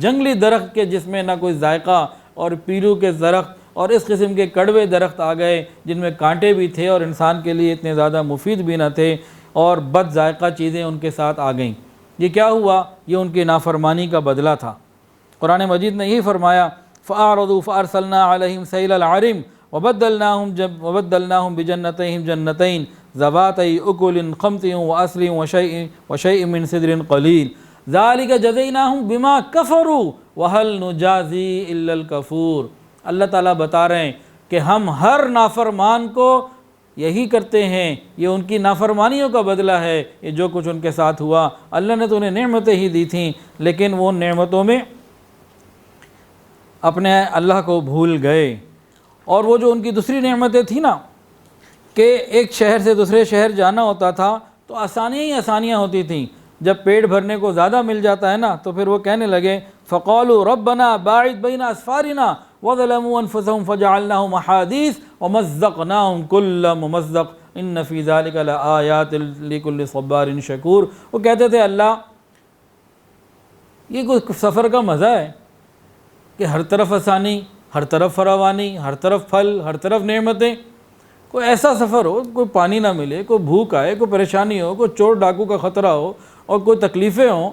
جنگلی درخت کے جس میں نہ کوئی ذائقہ, اور پیلو کے درخت اور اس قسم کے کڑوے درخت آ گئے جن میں کانٹے بھی تھے اور انسان کے لیے اتنے زیادہ مفید بھی نہ تھے, اور بد ذائقہ چیزیں ان کے ساتھ آ گئیں. یہ کیا ہوا؟ یہ ان کی نافرمانی کا بدلہ تھا. قرآن مجید نے یہی فرمایا فَأَعْرَضُوا فَأَرْسَلْنَا عَلَيْهِمْ سَيْلَ الْعَرِمِ وَبَدَّلْنَاهُمْ بِجَنَّتَيْهِمْ جَنَّتَيْنِ ذَوَاتَيْ أُكُلٍ خَمْطٍ وَأَصْلٍ وَشَيْءٍ مِّن سِدْرٍ قَلِيلٍ ذَلِكَ جَزَيْنَاهُمْ بِمَا كَفَرُوا وَهَلْ نُجَازِي إِلَّا الْكَفُورَ. اللہ تعالیٰ بتا رہے ہیں کہ ہم ہر نافرمان کو یہی کرتے ہیں، یہ ان کی نافرمانیوں کا بدلہ ہے، یہ جو کچھ ان کے ساتھ ہوا۔ اللہ نے تو انہیں نعمتیں ہی دی تھیں، لیکن وہ نعمتوں میں اپنے اللہ کو بھول گئے۔ اور وہ جو ان کی دوسری نعمتیں تھیں نا، کہ ایک شہر سے دوسرے شہر جانا ہوتا تھا تو آسانیاں ہی آسانیاں ہوتی تھیں، جب پیٹ بھرنے کو زیادہ مل جاتا ہے نا تو پھر وہ کہنے لگے فَقَالُوا رَبَّنَا بَاعِدْ بَيْنَ أَسْفَارِنَا وَظَلَمُوا أَنفُسَهُمْ فَجَعَلْنَاهُمْ أَحَادِيثَ وَمَزَّقْنَاهُمْ كُلَّ مُمَزَّقٍ إِنَّ فِي ذَلِكَ لَآيَاتٍ لِكُلِّ صَبَّارٍ شَكُورٍ۔ وہ کہتے تھے اللہ یہ کوئی سفر کا مزہ ہے کہ ہر طرف آسانی، ہر طرف فراوانی، ہر طرف پھل، ہر طرف نعمتیں، کوئی ایسا سفر ہو کوئی پانی نہ ملے، کوئی بھوک آئے، کوئی پریشانی ہو، کوئی چور ڈاکو کا خطرہ ہو اور کوئی تکلیفیں ہوں،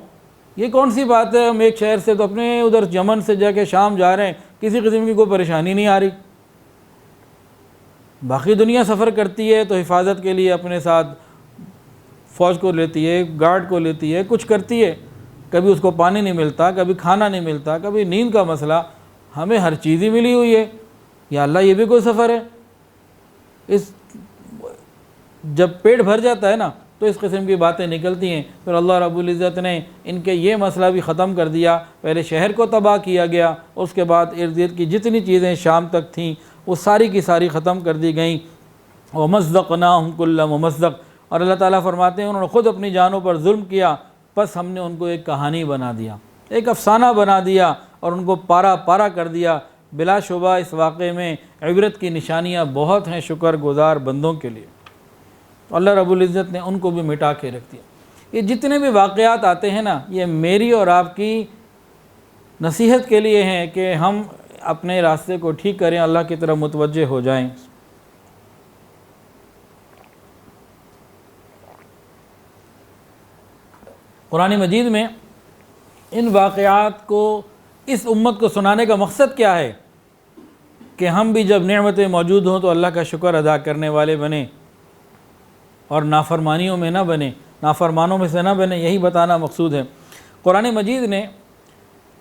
یہ کون سی بات ہے؟ ہم ایک شہر سے تو اپنے ادھر یمن سے جا کے شام جا رہے ہیں، کسی قسم کی کوئی پریشانی نہیں آ رہی۔ باقی دنیا سفر کرتی ہے تو حفاظت کے لیے اپنے ساتھ فوج کو لیتی ہے، گارڈ کو لیتی ہے، کچھ کرتی ہے، کبھی اس کو پانی نہیں ملتا، کبھی کھانا نہیں ملتا، کبھی نیند کا مسئلہ، ہمیں ہر چیز ہی ملی ہوئی ہے۔ یا اللہ یہ بھی کوئی سفر ہے؟ جب پیٹ بھر جاتا ہے نا تو اس قسم کی باتیں نکلتی ہیں۔ پھر اللہ رب العزت نے ان کے یہ مسئلہ بھی ختم کر دیا، پہلے شہر کو تباہ کیا گیا، اس کے بعد ارد گرد کی جتنی چیزیں شام تک تھیں وہ ساری کی ساری ختم کر دی گئیں۔ وَمَزَّقْنَاهُمْ كُلَّ مُمَزَّقٍ، اور اللہ تعالیٰ فرماتے ہیں انہوں نے خود اپنی جانوں پر ظلم کیا، پس ہم نے ان کو ایک کہانی بنا دیا، ایک افسانہ بنا دیا اور ان کو پارا پارا کر دیا۔ بلا شبہ اس واقعے میں عبرت کی نشانیاں بہت ہیں شکر گزار بندوں کے لیے۔ اللہ رب العزت نے ان کو بھی مٹا کے رکھ دیا۔ یہ جتنے بھی واقعات آتے ہیں نا، یہ میری اور آپ کی نصیحت کے لیے ہیں کہ ہم اپنے راستے کو ٹھیک کریں، اللہ کی طرف متوجہ ہو جائیں۔ قرآن مجید میں ان واقعات کو اس امت کو سنانے کا مقصد کیا ہے؟ کہ ہم بھی جب نعمتیں موجود ہوں تو اللہ کا شکر ادا کرنے والے بنیں اور نافرمانیوں میں نہ بنیں، نافرمانوں میں سے نہ بنیں، یہی بتانا مقصود ہے۔ قرآن مجید نے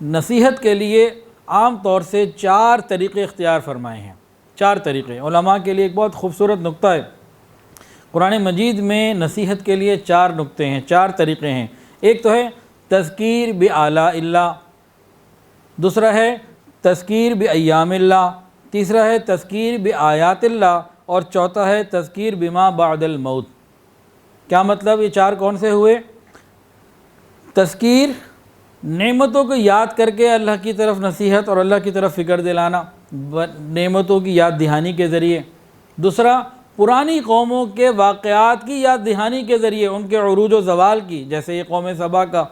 نصیحت کے لیے عام طور سے 4 طریقے اختیار فرمائے ہیں۔ 4 طریقے علماء کے لیے ایک بہت خوبصورت نقطہ ہے۔ قرآن مجید میں نصیحت کے لیے 4 نقطے ہیں، 4 طریقے ہیں۔ ایک تو ہے تذکیر بآلاء اللہ، دوسرا ہے تذکیر بایام اللہ، تیسرا ہے تذکیر بآیات اللہ، اور چوتھا ہے تذکیر بما بعد الموت۔ کیا مطلب؟ یہ 4 کون سے ہوئے؟ تذکیر، نعمتوں کو یاد کر کے اللہ کی طرف نصیحت اور اللہ کی طرف فکر دلانا نعمتوں کی یاد دہانی کے ذریعے۔ دوسرا پرانی قوموں کے واقعات کی یاد دہانی کے ذریعے، ان کے عروج و زوال کی، جیسے یہ قوم سبا کا۔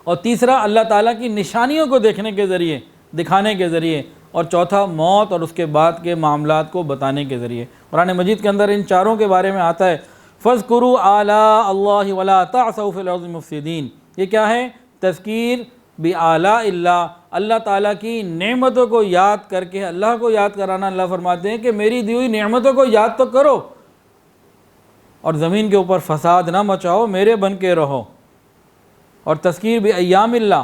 اور تیسرا اللہ تعالیٰ کی نشانیوں کو دیکھنے کے ذریعے، دکھانے کے ذریعے۔ اور چوتھا موت اور اس کے بعد کے معاملات کو بتانے کے ذریعے۔ قرآن مجید کے اندر ان 4 کے بارے میں آتا ہے فَاذْكُرُوا آلَاءَ اللَّهِ وَلَا تَعْثَوْا فِي الْأَرْضِ مُفْسِدِينَ۔ یہ کیا ہے؟ تذکیر بآلاء اللہ، اللہ تعالیٰ کی نعمتوں کو یاد کر کے اللہ کو یاد کرانا۔ اللہ فرماتے ہیں کہ میری دی ہوئی نعمتوں کو یاد تو کرو اور زمین کے اوپر فساد نہ مچاؤ، میرے بن کے رہو۔ اور تذکیر بایام اللہ،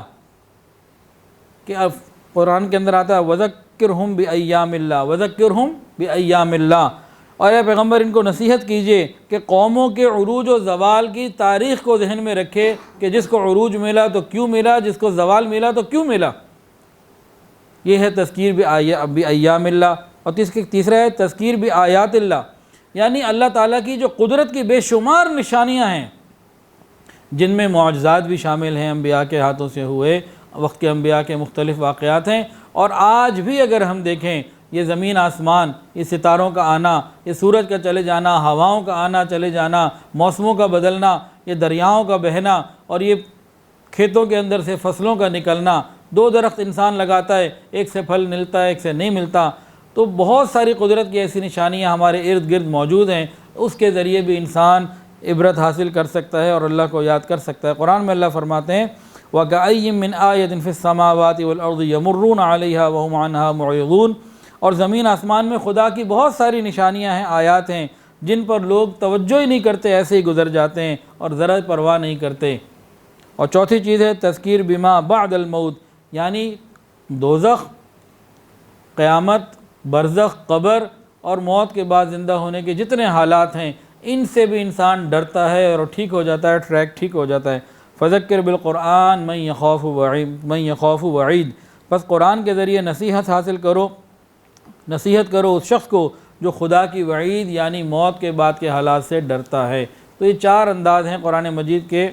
کہ اب قرآن کے اندر آتا ہے وَذَكِّرْهُمْ بِأَيَّامِ اللَّهِ وَذَكِّرْهُمْ بِأَيَّامِ اللَّهِ، اور اے پیغمبر ان کو نصیحت کیجئے کہ قوموں کے عروج و زوال کی تاریخ کو ذہن میں رکھے کہ جس کو عروج ملا تو کیوں ملا، جس کو زوال ملا تو کیوں ملا۔ یہ ہے تذکیر بایام اللہ۔ اور تیسرا ہے تذکیر بآیات اللہ، یعنی اللہ تعالیٰ کی جو قدرت کی بے شمار نشانیاں ہیں، جن میں معجزات بھی شامل ہیں، انبیاء کے ہاتھوں سے ہوئے وقت کے انبیاء کے مختلف واقعات ہیں۔ اور آج بھی اگر ہم دیکھیں یہ زمین آسمان، یہ ستاروں کا آنا، یہ سورج کا چلے جانا، ہواؤں کا آنا چلے جانا، موسموں کا بدلنا، یہ دریاؤں کا بہنا، اور یہ کھیتوں کے اندر سے فصلوں کا نکلنا، 2 درخت انسان لگاتا ہے، ایک سے پھل ملتا ہے ایک سے نہیں ملتا، تو بہت ساری قدرت کی ایسی نشانیاں ہمارے ارد گرد موجود ہیں۔ اس کے ذریعے بھی انسان عبرت حاصل کر سکتا ہے اور اللہ کو یاد کر سکتا ہے۔ قرآن میں اللہ فرماتے ہیں وَكَأَيٍّ مِّنْ آيَةٍ فِي السَّمَاوَاتِ وَالْأَرْضِ يَمُرُّونَ عَلَيْهَا وَهُمْ عَنْهَا مُعْرِضُونَ، اور زمین آسمان میں خدا کی بہت ساری نشانیاں ہیں، آیات ہیں، جن پر لوگ توجہ ہی نہیں کرتے، ایسے ہی گزر جاتے ہیں اور ذرا پرواہ نہیں کرتے۔ اور چوتھی چیز ہے تذکیر بما بعد الموت، یعنی دوزخ، قیامت، برزخ، قبر اور موت کے بعد زندہ ہونے کے جتنے حالات ہیں ان سے بھی انسان ڈرتا ہے اور ٹھیک ہو جاتا ہے، ٹریک ٹھیک ہو جاتا ہے۔ فذکر بالقرآن من یخاف وعید، بس قرآن کے ذریعے نصیحت حاصل کرو، نصیحت کرو اس شخص کو جو خدا کی وعید یعنی موت کے بعد کے حالات سے ڈرتا ہے۔ تو یہ 4 انداز ہیں قرآن مجید کے۔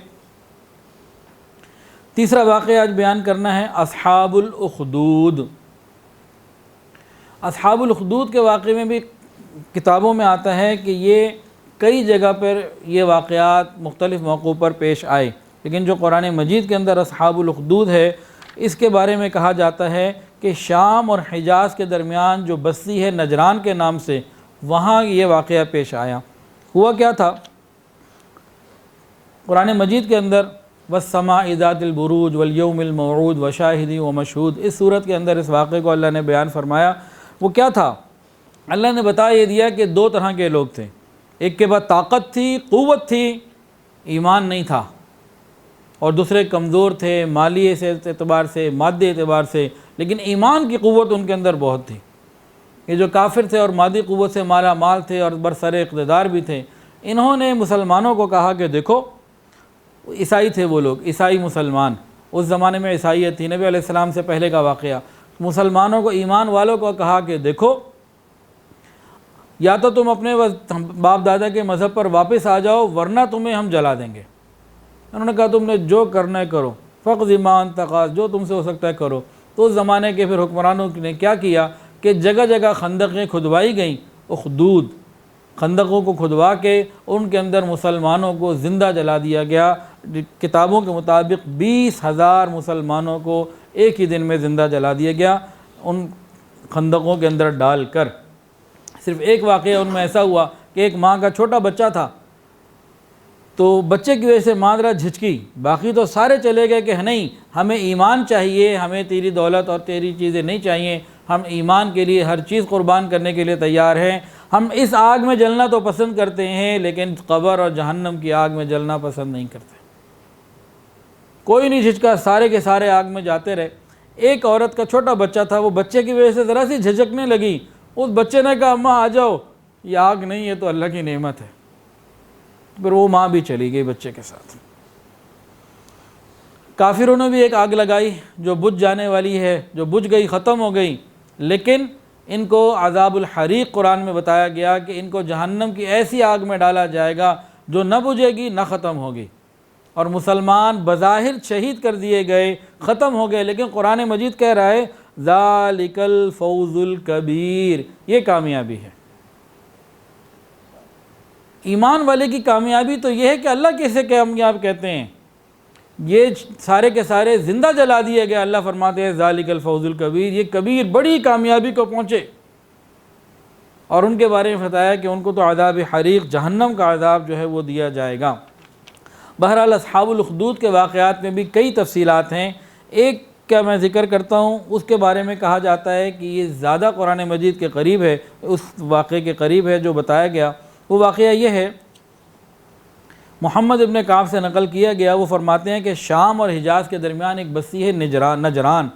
تیسرا واقعہ آج بیان کرنا ہے اصحاب الاخدود۔ اصحاب الاخدود کے واقعے میں بھی کتابوں میں آتا ہے کہ یہ کئی جگہ پر یہ واقعات مختلف موقعوں پر پیش آئے، لیکن جو قرآن مجید کے اندر اصحاب الاخدود ہے اس کے بارے میں کہا جاتا ہے کہ شام اور حجاز کے درمیان جو بستی ہے نجران کے نام سے، وہاں یہ واقعہ پیش آیا۔ ہوا کیا تھا؟ قرآن مجید کے اندر والسماء ذات البروج والیوم الموعود وشاہد ومشہود، اس صورت کے اندر اس واقعے کو اللہ نے بیان فرمایا۔ وہ کیا تھا؟ اللہ نے بتا یہ دیا کہ 2 طرح کے لوگ تھے، ایک کے بعد طاقت تھی، قوت تھی، ایمان نہیں تھا، اور دوسرے کمزور تھے مالی اعتبار سے، مادی اعتبار سے، لیکن ایمان کی قوت ان کے اندر بہت تھی۔ یہ جو کافر تھے اور مادی قوت سے مالا مال تھے اور برسر اقتدار بھی تھے، انہوں نے مسلمانوں کو کہا کہ دیکھو، عیسائی تھے وہ لوگ، عیسائی مسلمان، اس زمانے میں عیسائیت تھی، نبی علیہ السلام سے پہلے کا واقعہ۔ مسلمانوں کو، ایمان والوں کو کہا کہ دیکھو، یا تو تم اپنے باپ دادا کے مذہب پر واپس آ جاؤ ورنہ تمہیں ہم جلا دیں گے۔ انہوں نے کہا تم نے جو کرنا ہے کرو، فقض ما انت قاض، جو تم سے ہو سکتا ہے کرو۔ تو اس زمانے کے پھر حکمرانوں نے کیا کیا کہ جگہ جگہ خندقیں کھدوائی گئیں، اخدود، خندقوں کو کھدوا کے ان کے اندر مسلمانوں کو زندہ جلا دیا گیا۔ کتابوں کے مطابق 20,000 مسلمانوں کو ایک ہی دن میں زندہ جلا دیا گیا ان خندقوں کے اندر ڈال کر۔ صرف ایک واقعہ ان میں ایسا ہوا کہ ایک ماں کا چھوٹا بچہ تھا، تو بچے کی وجہ سے ماں ذرا جھجکی، باقی تو سارے چلے گئے کہ نہیں، ہمیں ایمان چاہیے، ہمیں تیری دولت اور تیری چیزیں نہیں چاہیے، ہم ایمان کے لیے ہر چیز قربان کرنے کے لیے تیار ہیں، ہم اس آگ میں جلنا تو پسند کرتے ہیں لیکن قبر اور جہنم کی آگ میں جلنا پسند نہیں کرتے۔ کوئی نہیں جھجکا، سارے کے سارے آگ میں جاتے رہے۔ ایک عورت کا چھوٹا بچہ تھا، وہ بچے کی وجہ سے ذرا سی جھجکنے لگی، اس بچے نے کہا اماں آ جاؤ، یہ آگ نہیں ہے تو اللہ کی نعمت ہے۔ پھر وہ ماں بھی چلی گئی بچے کے ساتھ۔ کافروں نے بھی ایک آگ لگائی جو بجھ جانے والی ہے، جو بجھ گئی، ختم ہو گئی، لیکن ان کو عذاب الحریق قرآن میں بتایا گیا کہ ان کو جہنم کی ایسی آگ میں ڈالا جائے گا جو نہ بجھے گی نہ ختم ہوگی۔ اور مسلمان بظاہر شہید کر دیے گئے، ختم ہو گئے، لیکن قرآن مجید کہہ رہا ہے ذالک الفوز الکبیر، یہ کامیابی ہے۔ ایمان والے کی کامیابی تو یہ ہے کہ اللہ کیسے کامیاب کہتے ہیں، یہ سارے کے سارے زندہ جلا دیے گئے، اللہ فرماتے ہیں ذالک الفوز الکبیر، یہ کبیر بڑی کامیابی کو پہنچے۔ اور ان کے بارے میں بتایا کہ ان کو تو عذاب حریق، جہنم کا عذاب جو ہے وہ دیا جائے گا۔ بہرحال اصحاب الاخدود کے واقعات میں بھی کئی تفصیلات ہیں، ایک کا میں ذکر کرتا ہوں، اس کے بارے میں کہا جاتا ہے کہ یہ زیادہ قرآن مجید کے قریب ہے، اس واقعے کے قریب ہے جو بتایا گیا۔ وہ واقعہ یہ ہے، محمد ابن کعب سے نقل کیا گیا، وہ فرماتے ہیں کہ شام اور حجاز کے درمیان ایک بستی ہے نجران،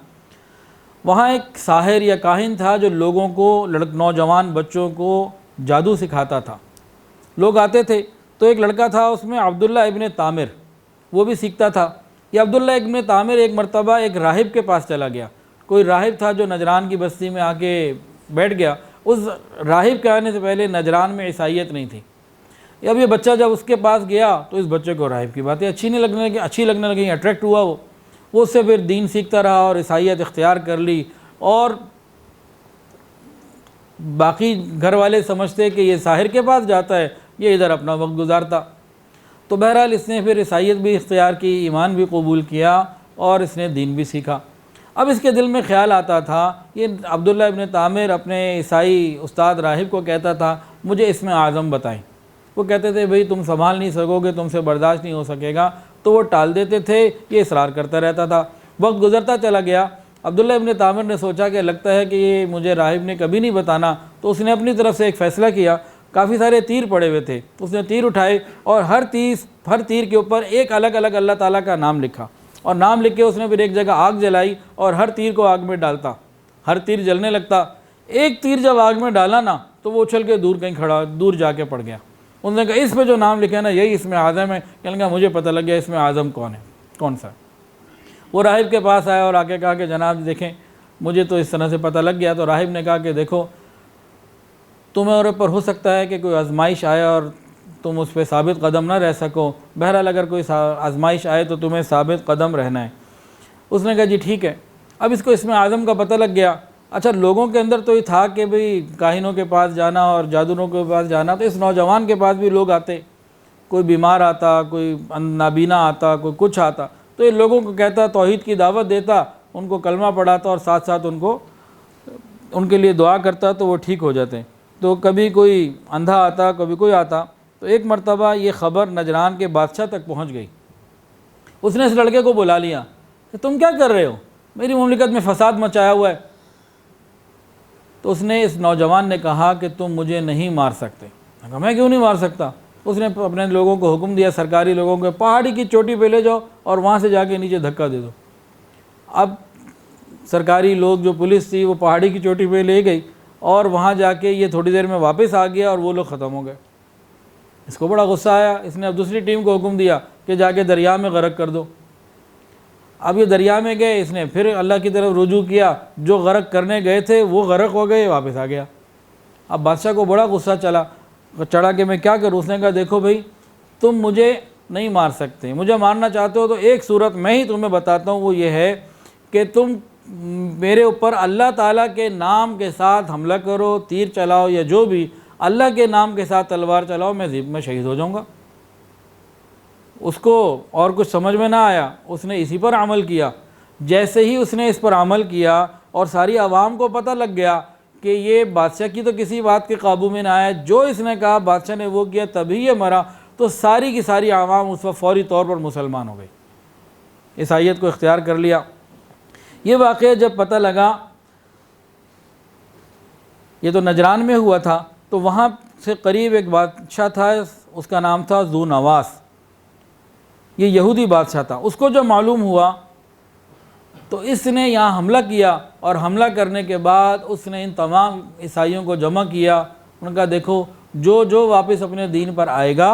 وہاں ایک ساحر یا کاہن تھا جو لوگوں کو، نوجوان بچوں کو جادو سکھاتا تھا۔ لوگ آتے تھے تو ایک لڑکا تھا اس میں عبداللہ ابن طامر، وہ بھی سیکھتا تھا۔ یہ عبداللہ ابن طامر ایک مرتبہ ایک راہب کے پاس چلا گیا، کوئی راہب تھا جو نجران کی بستی میں آ کے بیٹھ گیا۔ اس راہب کے آنے سے پہلے نجران میں عیسائیت نہیں تھی۔ اب یہ بچہ جب اس کے پاس گیا تو اس بچے کو راہب کی باتیں اچھی لگنے لگیں، اٹریکٹ ہوا، وہ اس سے پھر دین سیکھتا رہا اور عیسائیت اختیار کر لی، اور باقی گھر والے سمجھتے کہ یہ ساحر کے پاس جاتا ہے، یہ ادھر اپنا وقت گزارتا۔ تو بہرحال اس نے پھر عیسائیت بھی اختیار کی، ایمان بھی قبول کیا اور اس نے دین بھی سیکھا۔ اب اس کے دل میں خیال آتا تھا، یہ عبداللہ ابن طامر اپنے عیسائی استاد راہب کو کہتا تھا مجھے اسم اعظم بتائیں۔ وہ کہتے تھے بھئی تم سنبھال نہیں سکو گے، تم سے برداشت نہیں ہو سکے گا، تو وہ ٹال دیتے تھے، یہ اصرار کرتا رہتا تھا۔ وقت گزرتا چلا گیا، عبداللہ ابن طامر نے سوچا کہ لگتا ہے کہ یہ مجھے راہب نے کبھی نہیں بتانا، تو اس نے اپنی طرف سے ایک فیصلہ کیا۔ کافی سارے تیر پڑے ہوئے تھے، اس نے تیر اٹھائے اور ہر تیر کے اوپر ایک الگ الگ اللہ تعالیٰ کا نام لکھا، اور نام لکھ کے اس نے پھر ایک جگہ آگ جلائی اور ہر تیر کو آگ میں ڈالتا، ہر تیر جلنے لگتا۔ ایک تیر جب آگ میں ڈالا نا تو وہ اچھل کے دور کہیں کھڑا دور جا کے پڑ گیا. انہوں نے کہا اس پہ جو نام لکھا ہے نا یہی اسم اعظم ہے. کہنے لگا مجھے پتہ لگ گیا اسم اعظم کون ہے, کون سا. وہ راہب کے پاس آیا اور آ کے کہا کہ جناب دیکھیں مجھے تو اس طرح سے پتہ لگ گیا. تو راہب نے کہا کہ دیکھو تمہیں اور پر ہو سکتا ہے کہ کوئی آزمائش آئے اور تم اس پہ ثابت قدم نہ رہ سکو. بہرحال اگر کوئی آزمائش آئے تو تمہیں ثابت قدم رہنا ہے. اس نے کہا جی ٹھیک ہے. اب اس کو اسم اعظم کا پتہ لگ گیا. اچھا لوگوں کے اندر تو یہ تھا کہ بھئی کاہنوں کے پاس جانا اور جادوگروں کے پاس جانا, تو اس نوجوان کے پاس بھی لوگ آتے, کوئی بیمار آتا, کوئی نابینا آتا, کوئی کچھ آتا, تو یہ لوگوں کو کہتا, توحید کی دعوت دیتا, ان کو کلمہ پڑھاتا اور ساتھ ساتھ ان کے لیے دعا کرتا تو وہ ٹھیک ہو جاتے. تو کبھی کوئی اندھا آتا, کبھی کوئی آتا. تو ایک مرتبہ یہ خبر نجران کے بادشاہ تک پہنچ گئی. اس نے اس لڑکے کو بلا لیا کہ تم کیا کر رہے ہو, میری مملکت میں فساد مچایا ہوا ہے. تو اس نے اس نوجوان نے کہا کہ تم مجھے نہیں مار سکتے. کہا میں کیوں نہیں مار سکتا. اس نے اپنے لوگوں کو حکم دیا, سرکاری لوگوں کو, پہاڑی کی چوٹی پہ لے جاؤ اور وہاں سے جا کے نیچے دھکا دے دو. اب سرکاری لوگ جو پولیس تھی وہ پہاڑی کی چوٹی پہ لے گئی اور وہاں جا کے یہ تھوڑی دیر میں واپس آ گیا اور وہ لوگ ختم ہو گئے. اس کو بڑا غصہ آیا. اس نے اب دوسری ٹیم کو حکم دیا کہ جا کے دریا میں غرق کر دو. اب یہ دریا میں گئے, اس نے پھر اللہ کی طرف رجوع کیا. جو غرق کرنے گئے تھے وہ غرق ہو گئے, واپس آ گیا. اب بادشاہ کو بڑا غصہ چڑھا کہ میں کیا کروں. اس نے کہا دیکھو بھائی تم مجھے نہیں مار سکتے, مجھے مارنا چاہتے ہو تو ایک صورت میں ہی تمہیں بتاتا ہوں, وہ یہ ہے کہ تم میرے اوپر اللہ تعالیٰ کے نام کے ساتھ حملہ کرو, تیر چلاؤ یا جو بھی, اللہ کے نام کے ساتھ تلوار چلاؤ, میں شہید ہو جاؤں گا. اس کو اور کچھ سمجھ میں نہ آیا, اس نے اسی پر عمل کیا. جیسے ہی اس نے اس پر عمل کیا اور ساری عوام کو پتہ لگ گیا کہ یہ بادشاہ کی تو کسی بات کے قابو میں نہ آیا, جو اس نے کہا بادشاہ نے وہ کیا, تبھی یہ مرا. تو ساری کی ساری عوام اس وقت فوری طور پر مسلمان ہو گئی, عیسائیت کو اختیار کر لیا. یہ واقعہ جب پتہ لگا, یہ تو نجران میں ہوا تھا, تو وہاں سے قریب ایک بادشاہ تھا, اس کا نام تھا ذو نواس. یہ یہودی بادشاہ تھا. اس کو جو معلوم ہوا تو اس نے یہاں حملہ کیا, اور حملہ کرنے کے بعد اس نے ان تمام عیسائیوں کو جمع کیا. انہوں نے کہا دیکھو جو واپس اپنے دین پر آئے گا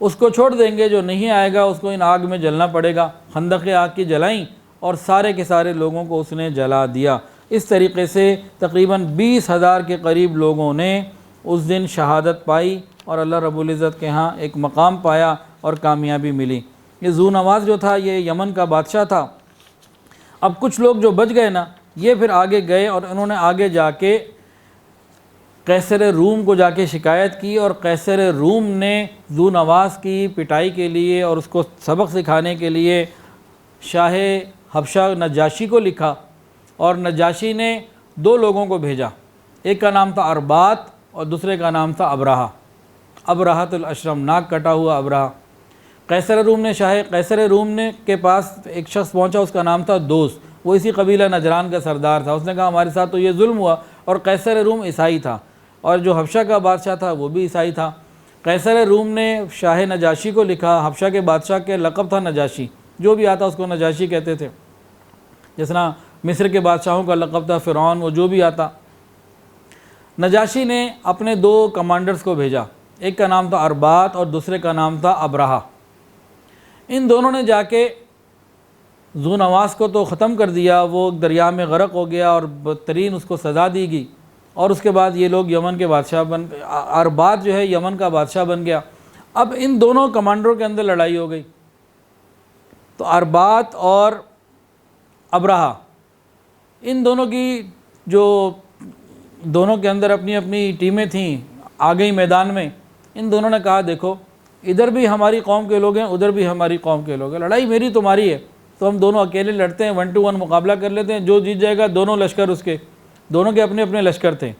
اس کو چھوڑ دیں گے, جو نہیں آئے گا اس کو ان آگ میں جلنا پڑے گا. خندق آگ کی جلائیں اور سارے کے سارے لوگوں کو اس نے جلا دیا. اس طریقے سے تقریباً 20,000 کے قریب لوگوں نے اس دن شہادت پائی اور اللہ رب العزت کے ہاں ایک مقام پایا اور کامیابی ملی. یہ ذو نواس جو تھا یہ یمن کا بادشاہ تھا. اب کچھ لوگ جو بچ گئے نا, یہ پھر آگے گئے اور انہوں نے آگے جا کے قیصر روم کو جا کے شکایت کی, اور قیصر روم نے ذو نواس کی پٹائی کے لیے اور اس کو سبق سکھانے کے لیے شاہ حبشہ نجاشی کو لکھا. اور نجاشی نے 2 لوگوں کو بھیجا, ایک کا نام تھا اربات اور دوسرے کا نام تھا ابرہہ. ابرہۃ الاشرم, ناک کٹا ہوا ابرہہ. قیصر روم نے قیصر روم نے کے پاس ایک شخص پہنچا, اس کا نام تھا دوست. وہ اسی قبیلہ نجران کا سردار تھا. اس نے کہا ہمارے ساتھ تو یہ ظلم ہوا, اور قیصر روم عیسائی تھا, اور جو حبشہ کا بادشاہ تھا وہ بھی عیسائی تھا. قیصر روم نے شاہ نجاشی کو لکھا. حبشہ کے بادشاہ کے لقب تھا نجاشی, جو بھی آتا اس کو نجاشی کہتے تھے. جس طرح مصر کے بادشاہوں کا لقب تھا فرعون, وہ جو بھی آتا. نجاشی نے اپنے 2 کمانڈرز کو بھیجا, ایک کا نام تھا اربات اور دوسرے کا نام تھا ابرہہ. ان دونوں نے جا کے ذو نواس کو تو ختم کر دیا, وہ دریا میں غرق ہو گیا اور بدترین اس کو سزا دی گئی. اور اس کے بعد یہ لوگ یمن کے بادشاہ اربات جو ہے یمن کا بادشاہ بن گیا. اب ان دونوں کمانڈروں کے اندر لڑائی ہو گئی. تو اربات اور ابرہہ, ان دونوں کی جو دونوں کے اندر اپنی اپنی ٹیمیں تھیں, آ گئی میدان میں. ان دونوں نے کہا دیکھو ادھر بھی ہماری قوم کے لوگ ہیں, ادھر بھی ہماری قوم کے لوگ ہیں, لڑائی میری تمہاری ہے, تو ہم دونوں اکیلے لڑتے ہیں, 1 to 1 مقابلہ کر لیتے ہیں, جو جیت جائے گا دونوں لشکر اس کے, دونوں کے اپنے اپنے لشکر تھے.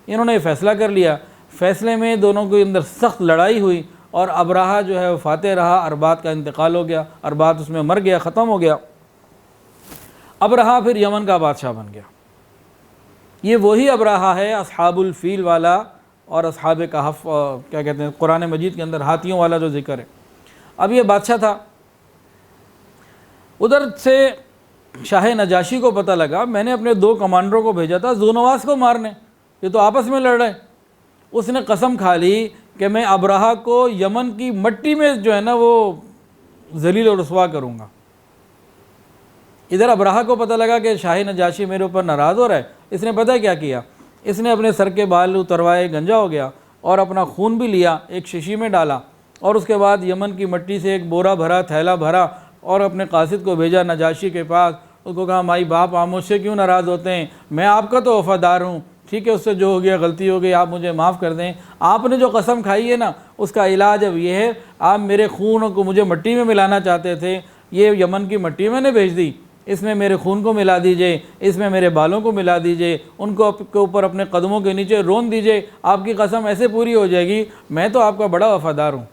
انہوں نے فیصلہ کر لیا. فیصلے میں دونوں کے اندر سخت لڑائی ہوئی اور ابرہہ جو ہے وہ فاتح رہا. اربات کا انتقال ہو گیا, اربات اس میں مر گیا, ختم ہو گیا. ابرہہ پھر یمن کا بادشاہ بن گیا. یہ وہی ابرہہ ہے اصحاب الفیل والا اور اصحاب کہف, کیا کہتے ہیں قرآن مجید کے اندر ہاتھیوں والا جو ذکر ہے. اب یہ بادشاہ تھا. ادھر سے شاہ نجاشی کو پتہ لگا, میں نے اپنے 2 کمانڈروں کو بھیجا تھا ذو نواس کو مارنے, یہ تو آپس میں لڑ رہے ہیں۔ اس نے قسم کھا لی کہ میں ابرہہ کو یمن کی مٹی میں جو ہے نا وہ ذلیل و رسوا کروں گا۔ ادھر ابرہہ کو پتہ لگا کہ شاہ نجاشی میرے اوپر ناراض ہو رہا ہے، اس نے پتہ کیا کیا، اس نے اپنے سر کے بال اتروائے، گنجا ہو گیا اور اپنا خون بھی لیا، ایک شیشی میں ڈالا، اور اس کے بعد یمن کی مٹی سے ایک بورا بھرا، تھیلا بھرا، اور اپنے قاصد کو بھیجا نجاشی کے پاس۔ اس کو کہا مائی باپ آپ مجھ سے کیوں ناراض ہوتے ہیں، میں آپ کا تو وفادار ہوں، ٹھیک ہے اس سے جو ہو گیا غلطی ہو گئی، آپ مجھے معاف کر دیں۔ آپ نے جو قسم کھائی ہے نا اس کا علاج اب یہ ہے، آپ میرے خون کو مجھے مٹی میں ملانا چاہتے تھے، یہ یمن کی مٹی میں نے بھیج دی، اس میں میرے خون کو ملا دیجئے، اس میں میرے بالوں کو ملا دیجئے، ان کو کے اوپر اپنے قدموں کے نیچے رون دیجئے، آپ کی قسم ایسے پوری ہو جائے گی، میں تو آپ کا بڑا وفادار ہوں۔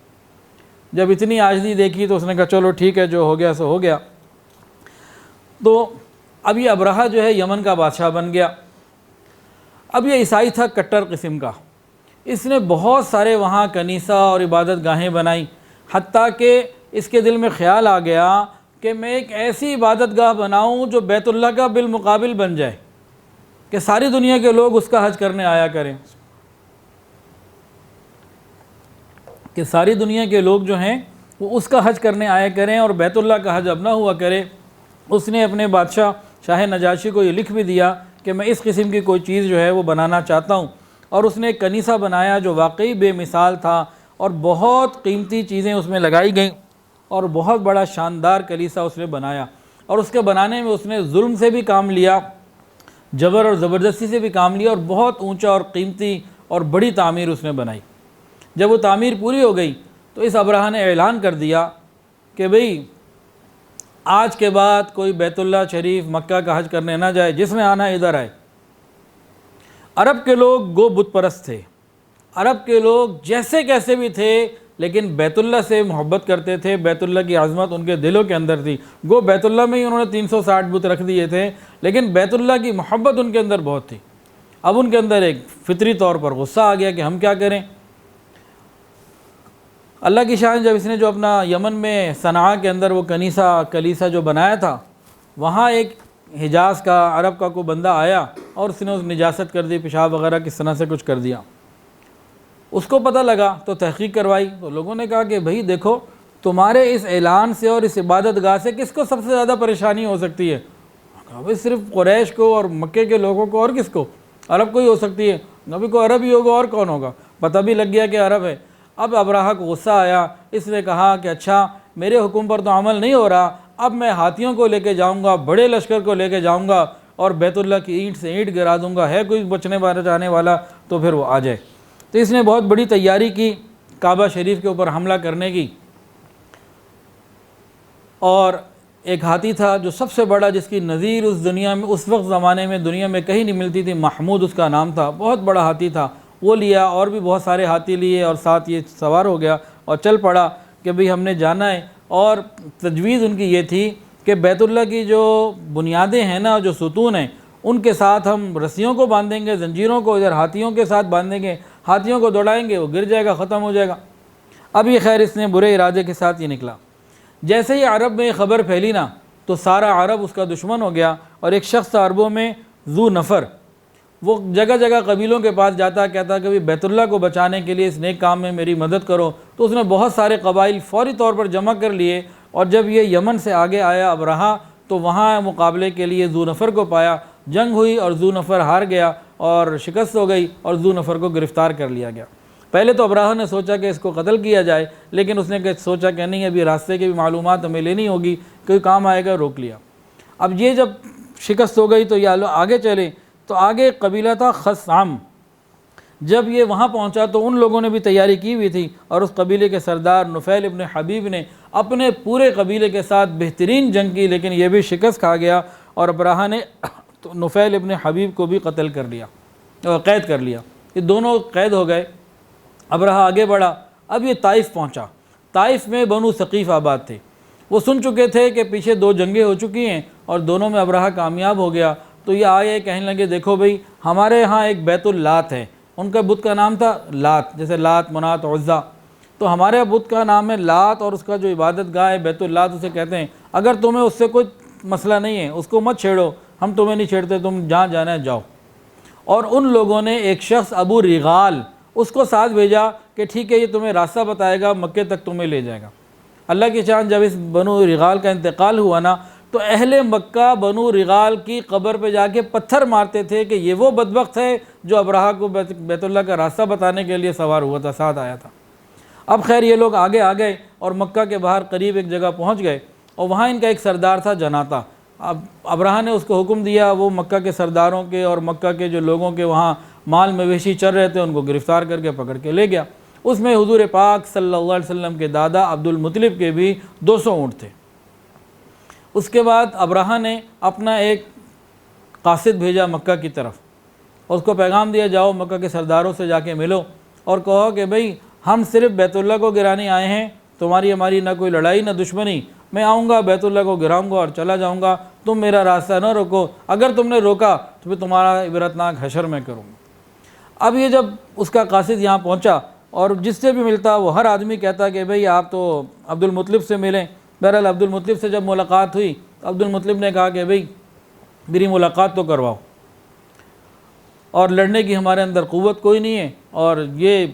جب اتنی عاجزی دیکھی تو اس نے کہا چلو ٹھیک ہے، جو ہو گیا سو ہو گیا۔ تو اب یہ ابرہہ جو ہے یمن کا بادشاہ بن گیا۔ اب یہ عیسائی تھا کٹر قسم کا، اس نے بہت سارے وہاں کنیسہ اور عبادت گاہیں بنائیں، حتیٰ کہ اس کے دل میں خیال آ گیا کہ میں ایک ایسی عبادت گاہ بناؤں جو بیت اللہ کا بالمقابل بن جائے، کہ ساری دنیا کے لوگ اس کا حج کرنے آیا کریں، کہ ساری دنیا کے لوگ جو ہیں وہ اس کا حج کرنے آیا کریں اور بیت اللہ کا حج اب نہ ہوا کرے۔ اس نے اپنے بادشاہ شاہ نجاشی کو یہ لکھ بھی دیا کہ میں اس قسم کی کوئی چیز جو ہے وہ بنانا چاہتا ہوں، اور اس نے ایک کنیسہ بنایا جو واقعی بے مثال تھا، اور بہت قیمتی چیزیں اس میں لگائی گئیں، اور بہت بڑا شاندار کلیسا اس نے بنایا۔ اور اس کے بنانے میں اس نے ظلم سے بھی کام لیا، جبر اور زبردستی سے بھی کام لیا، اور بہت اونچا اور قیمتی اور بڑی تعمیر اس نے بنائی۔ جب وہ تعمیر پوری ہو گئی تو اس ابرہہ نے اعلان کر دیا کہ بھئی آج کے بعد کوئی بیت اللہ شریف مکہ کا حج کرنے نہ جائے، جس نے آنا ادھر آئے۔ عرب کے لوگ گو بت پرست تھے، عرب کے لوگ جیسے کیسے بھی تھے، لیکن بیت اللہ سے محبت کرتے تھے، بیت اللہ کی عظمت ان کے دلوں کے اندر تھی۔ گو بیت اللہ میں ہی انہوں نے 360 بت رکھ دیے تھے، لیکن بیت اللہ کی محبت ان کے اندر بہت تھی۔ اب ان کے اندر ایک فطری طور پر غصہ آ گیا کہ ہم کیا کریں۔ اللہ کی شان، جب اس نے جو اپنا یمن میں صنعاء کے اندر وہ کلیسا جو بنایا تھا، وہاں ایک حجاز کا عرب کا کوئی بندہ آیا اور اس نے اس نجاست کر دی، پیشاب وغیرہ کس طرح سے کچھ کر دیا۔ اس کو پتہ لگا تو تحقیق کروائی، تو لوگوں نے کہا کہ بھئی دیکھو تمہارے اس اعلان سے اور اس عبادت گاہ سے کس کو سب سے زیادہ پریشانی ہو سکتی ہے؟ کہا بھئی صرف قریش کو اور مکے کے لوگوں کو، اور کس کو؟ عرب کو ہی ہو سکتی ہے۔ نبی کو عرب ہی ہوگا، اور کون ہوگا؟ پتہ بھی لگ گیا کہ عرب ہے۔ اب ابرہہ کو غصہ آیا، اس نے کہا کہ اچھا میرے حکم پر تو عمل نہیں ہو رہا، اب میں ہاتھیوں کو لے کے جاؤں گا، بڑے لشکر کو لے کے جاؤں گا، اور بیت اللہ کی اینٹ سے اینٹ گرا دوں گا، ہے کوئی بچنے والا جانے والا تو پھر وہ آ جائے۔ تو اس نے بہت بڑی تیاری کی کعبہ شریف کے اوپر حملہ کرنے کی، اور ایک ہاتھی تھا جو سب سے بڑا، جس کی نظیر اس دنیا میں اس وقت زمانے میں دنیا میں کہیں نہیں ملتی تھی، محمود اس کا نام تھا، بہت بڑا ہاتھی تھا، وہ لیا، اور بھی بہت سارے ہاتھی لیے، اور ساتھ یہ سوار ہو گیا اور چل پڑا کہ بھئی ہم نے جانا ہے۔ اور تجویز ان کی یہ تھی کہ بیت اللہ کی جو بنیادیں ہیں نا، جو ستون ہیں، ان کے ساتھ ہم رسیوں کو باندھیں گے، زنجیروں کو ادھر ہاتھیوں کے ساتھ باندھیں گے، ہاتھیوں کو دوڑائیں گے، وہ گر جائے گا، ختم ہو جائے گا۔ اب یہ خیر اس نے برے ارادے کے ساتھ یہ نکلا۔ جیسے ہی عرب میں یہ خبر پھیلی نا تو سارا عرب اس کا دشمن ہو گیا، اور ایک شخص تھا عربوں میں ذو نفر، وہ جگہ جگہ قبیلوں کے پاس جاتا، کہتا کہ بیت اللہ کو بچانے کے لیے اس نیک کام میں میری مدد کرو۔ تو اس نے بہت سارے قبائل فوری طور پر جمع کر لیے، اور جب یہ یمن سے آگے آیا ابرہہ تو وہاں مقابلے کے لیے ذو نفر کو پایا، جنگ ہوئی اور ذو نفر ہار گیا اور شکست ہو گئی، اور ذو نفر کو گرفتار کر لیا گیا۔ پہلے تو ابرہہ نے سوچا کہ اس کو قتل کیا جائے، لیکن اس نے سوچا کہ نہیں، ابھی راستے کی بھی معلومات ہمیں لینی ہوگی، کوئی کام آئے گا، روک لیا۔ اب یہ جب شکست ہو گئی تو یہ آگے چلے، تو آگے قبیلہ تھا خثعم۔ جب یہ وہاں پہنچا تو ان لوگوں نے بھی تیاری کی ہوئی تھی، اور اس قبیلے کے سردار نفیل ابن حبیب نے اپنے پورے قبیلے کے ساتھ بہترین جنگ کی، لیکن یہ بھی شکست کھا گیا، اور ابرہہ نے نفیل ابن حبیب کو بھی قتل کر لیا، قید کر لیا۔ یہ دونوں قید ہو گئے۔ ابرہہ آگے بڑھا، اب یہ طائف پہنچا۔ طائف میں بنو ثقیف آباد تھے، وہ سن چکے تھے کہ پیچھے 2 جنگیں ہو چکی ہیں اور دونوں میں ابرہہ کامیاب ہو گیا۔ تو یہ آئے کہنے لگے دیکھو بھئی ہمارے ہاں ایک بیت اللات ہے، ان کا بت کا نام تھا لات، جیسے لات، منات، عزا، تو ہمارے بت کا نام ہے لات، اور اس کا جو عبادت گاہ ہے بیت اللات اسے کہتے ہیں۔ اگر تمہیں اس سے کوئی مسئلہ نہیں ہے اس کو مت چھیڑو، ہم تمہیں نہیں چھیڑتے، تم جہاں جانا ہے جاؤ۔ اور ان لوگوں نے ایک شخص ابو رغال اس کو ساتھ بھیجا کہ ٹھیک ہے یہ تمہیں راستہ بتائے گا، مکے تک تمہیں لے جائے گا۔ اللہ کی چاند جب اس بنو رغال کا انتقال ہوا نا تو اہل مکہ بنو رغال کی قبر پہ جا کے پتھر مارتے تھے کہ یہ وہ بدبخت ہے جو ابرہہ کو بیت اللہ کا راستہ بتانے کے لیے سوار ہوا تھا، ساتھ آیا تھا۔ اب خیر یہ لوگ آگے آ گئے اور مکہ کے باہر قریب ایک جگہ پہنچ گئے، اور وہاں ان کا ایک سردار تھا جناتا۔ اب ابرہہ نے اس کو حکم دیا، وہ مکہ کے سرداروں کے اور مکہ کے جو لوگوں کے وہاں مال مویشی چل رہے تھے ان کو گرفتار کر کے پکڑ کے لے گیا۔ اس میں حضور پاک صلی اللہ علیہ وسلم کے دادا عبد المطلب کے بھی 200 اونٹ تھے۔ اس کے بعد ابرہہ نے اپنا ایک قاصد بھیجا مکہ کی طرف، اور اس کو پیغام دیا جاؤ مکہ کے سرداروں سے جا کے ملو اور کہو کہ بھئی ہم صرف بیت اللہ کو گرانے آئے ہیں، تمہاری ہماری نہ کوئی لڑائی نہ دشمنی، میں آؤں گا بیت اللہ کو گراؤں گا اور چلا جاؤں گا، تم میرا راستہ نہ روکو، اگر تم نے روکا تو پھر تمہارا عبرتناک حشر میں کروں گا۔ اب یہ جب اس کا قاصد یہاں پہنچا اور جس سے بھی ملتا وہ ہر آدمی کہتا کہ بھئی آپ تو عبد المطلب سے ملیں۔ بہرحال عبد المطلب سے جب ملاقات ہوئی تو عبد المطلب نے کہا کہ بھئی میری ملاقات تو کرواؤ، اور لڑنے کی ہمارے اندر قوت کوئی نہیں ہے، اور یہ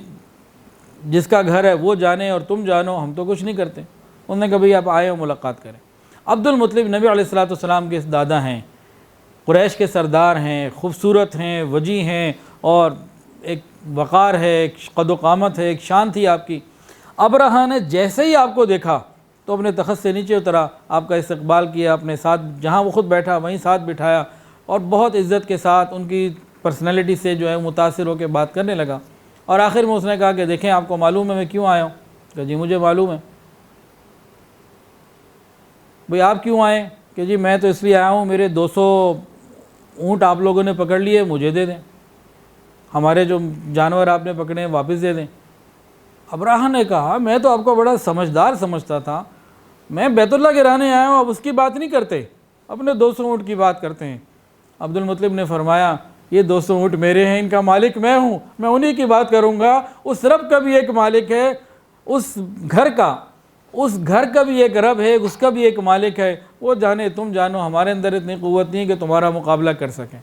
جس کا گھر ہے وہ جانے اور تم جانو، ہم تو کچھ نہیں کرتے۔ انہوں نے کہا بھئی آپ آئے ہو ملاقات کریں۔ عبد المطلب نبی علیہ السلام کے دادا ہیں، قریش کے سردار ہیں، خوبصورت ہیں، وجی ہیں، اور ایک وقار ہے، ایک قد و قامت ہے، ایک شان تھی آپ کی۔ ابرہہ نے جیسے ہی آپ کو دیکھا تو اپنے تخت سے نیچے اترا، آپ کا استقبال کیا، اپنے ساتھ جہاں وہ خود بیٹھا وہیں ساتھ بٹھایا، اور بہت عزت کے ساتھ ان کی پرسنالٹی سے جو ہے متاثر ہو کے بات کرنے لگا۔ اور آخر میں اس نے کہا کہ دیکھیں آپ کو معلوم ہے میں کیوں آیا ہوں؟ کہ جی مجھے معلوم ہے۔ بھئی آپ کیوں آئے؟ کہ جی میں تو اس لیے آیا ہوں میرے 200 اونٹ آپ لوگوں نے پکڑ لیے، مجھے دے دیں، ہمارے جو جانور آپ نے پکڑے ہیں واپس دے دیں۔ ابرہہ نے کہا میں تو آپ کو بڑا سمجھدار سمجھتا تھا، میں بیت اللہ گرانے آیا ہوں، اب اس کی بات نہیں کرتے، اپنے 200 اونٹ کی بات کرتے ہیں۔ عبد المطلب نے فرمایا یہ 200 اونٹ میرے ہیں، ان کا مالک میں ہوں، میں انہی کی بات کروں گا۔ اس رب کا بھی ایک مالک ہے، اس گھر کا بھی ایک رب ہے، اس کا بھی ایک مالک ہے، وہ جانے تم جانو، ہمارے اندر اتنی قوت نہیں کہ تمہارا مقابلہ کر سکیں۔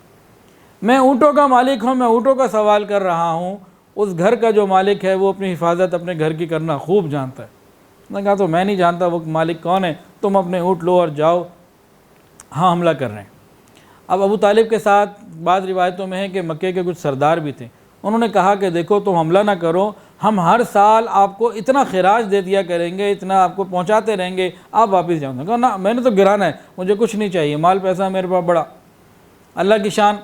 میں اونٹوں کا مالک ہوں، میں اونٹوں کا سوال کر رہا ہوں، اس گھر کا جو مالک ہے وہ اپنی حفاظت اپنے گھر کی کرنا خوب جانتا ہے۔ میں نے کہا تو میں نہیں جانتا وہ مالک کون ہے، تم اپنے اونٹ لو اور جاؤ، ہاں حملہ کر رہے ہیں۔ اب ابو طالب کے ساتھ بعض روایتوں میں ہے کہ مکے کے کچھ سردار بھی تھے، انہوں نے کہا کہ دیکھو تم حملہ نہ کرو، ہم ہر سال آپ کو اتنا خراج دے دیا کریں گے، اتنا آپ کو پہنچاتے رہیں گے، آپ واپس جاؤں گے۔ کہا نا میں نے تو گرانا ہے، مجھے کچھ نہیں چاہیے، مال پیسہ میرے پاس بڑا۔ اللہ کی شان،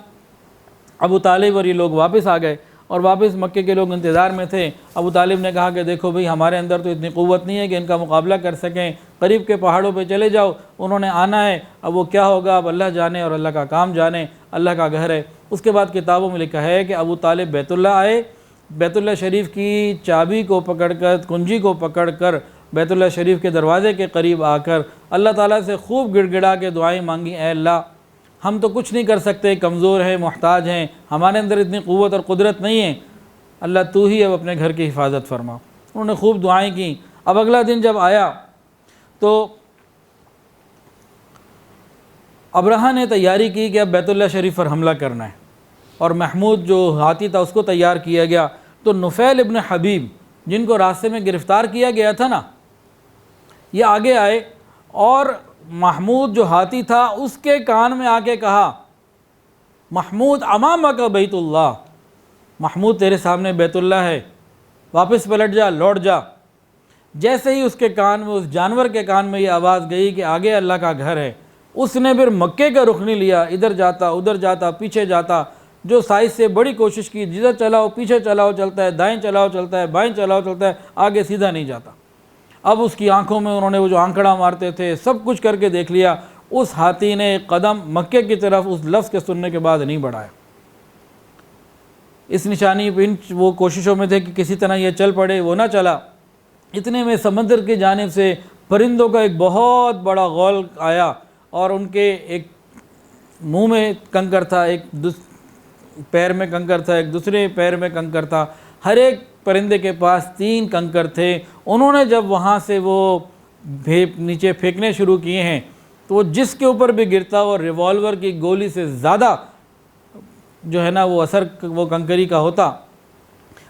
ابو طالب اور یہ لوگ واپس آ گئے، اور واپس مکے کے لوگ انتظار میں تھے۔ ابو طالب نے کہا کہ دیکھو بھئی ہمارے اندر تو اتنی قوت نہیں ہے کہ ان کا مقابلہ کر سکیں، قریب کے پہاڑوں پہ چلے جاؤ، انہوں نے آنا ہے، اب وہ کیا ہوگا اب اللہ جانے اور اللہ کا کام جانے، اللہ کا گھر ہے۔ اس کے بعد کتابوں میں لکھا ہے کہ ابو طالب بیت اللہ آئے، بیت اللہ شریف کی چابی کو پکڑ کر، کنجی کو پکڑ کر بیت اللہ شریف کے دروازے کے قریب آ کر اللہ تعالیٰ سے خوب گڑ گڑا کے دعائیں مانگی، اے اللہ ہم تو کچھ نہیں کر سکتے، کمزور ہیں، محتاج ہیں، ہمارے اندر اتنی قوت اور قدرت نہیں ہے، اللہ تو ہی اب اپنے گھر کی حفاظت فرما۔ انہوں نے خوب دعائیں کیں۔ اب اگلا دن جب آیا تو ابرہہ نے تیاری کی کہ اب بیت اللہ شریف پر حملہ کرنا ہے، اور محمود جو ہاتھی تھا اس کو تیار کیا گیا۔ تو نفیل ابن حبیب جن کو راستے میں گرفتار کیا گیا تھا نا، یہ آگے آئے، اور محمود جو ہاتھی تھا اس کے کان میں آ کے کہا محمود امامک بیت اللہ، محمود تیرے سامنے بیت اللہ ہے، واپس پلٹ جا، لوٹ جا۔ جیسے ہی اس کے کان میں، اس جانور کے کان میں یہ آواز گئی کہ آگے اللہ کا گھر ہے، اس نے پھر مکے کا رخ نہیں لیا، ادھر جاتا ادھر جاتا، پیچھے جاتا، جو سائز سے بڑی کوشش کی، جدھر چلاؤ پیچھے چلاؤ چلتا ہے، دائیں چلاؤ چلتا ہے، بائیں چلاؤ چلتا ہے، آگے سیدھا نہیں جاتا۔ اب اس کی آنکھوں میں انہوں نے وہ جو آنکڑا مارتے تھے سب کچھ کر کے دیکھ لیا، اس ہاتھی نے ایک قدم مکے کی طرف اس لفظ کے سننے کے بعد نہیں بڑھایا۔ اس نشانی وہ کوششوں میں تھے کہ کسی طرح یہ چل پڑے، وہ نہ چلا۔ اتنے میں سمندر کی جانب سے پرندوں کا ایک بہت بڑا غول آیا، اور ان کے ایک منہ میں کنکر تھا، ایک پیر میں کنکر تھا، ایک دوسرے پیر میں کنکر تھا، ہر ایک پرندے کے پاس 3 کنکر تھے۔ انہوں نے جب وہاں سے وہ نیچے پھینکنے شروع کیے ہیں تو وہ جس کے اوپر بھی گرتا وہ ریوالور کی گولی سے زیادہ جو ہے نا وہ اثر وہ کنکری کا ہوتا،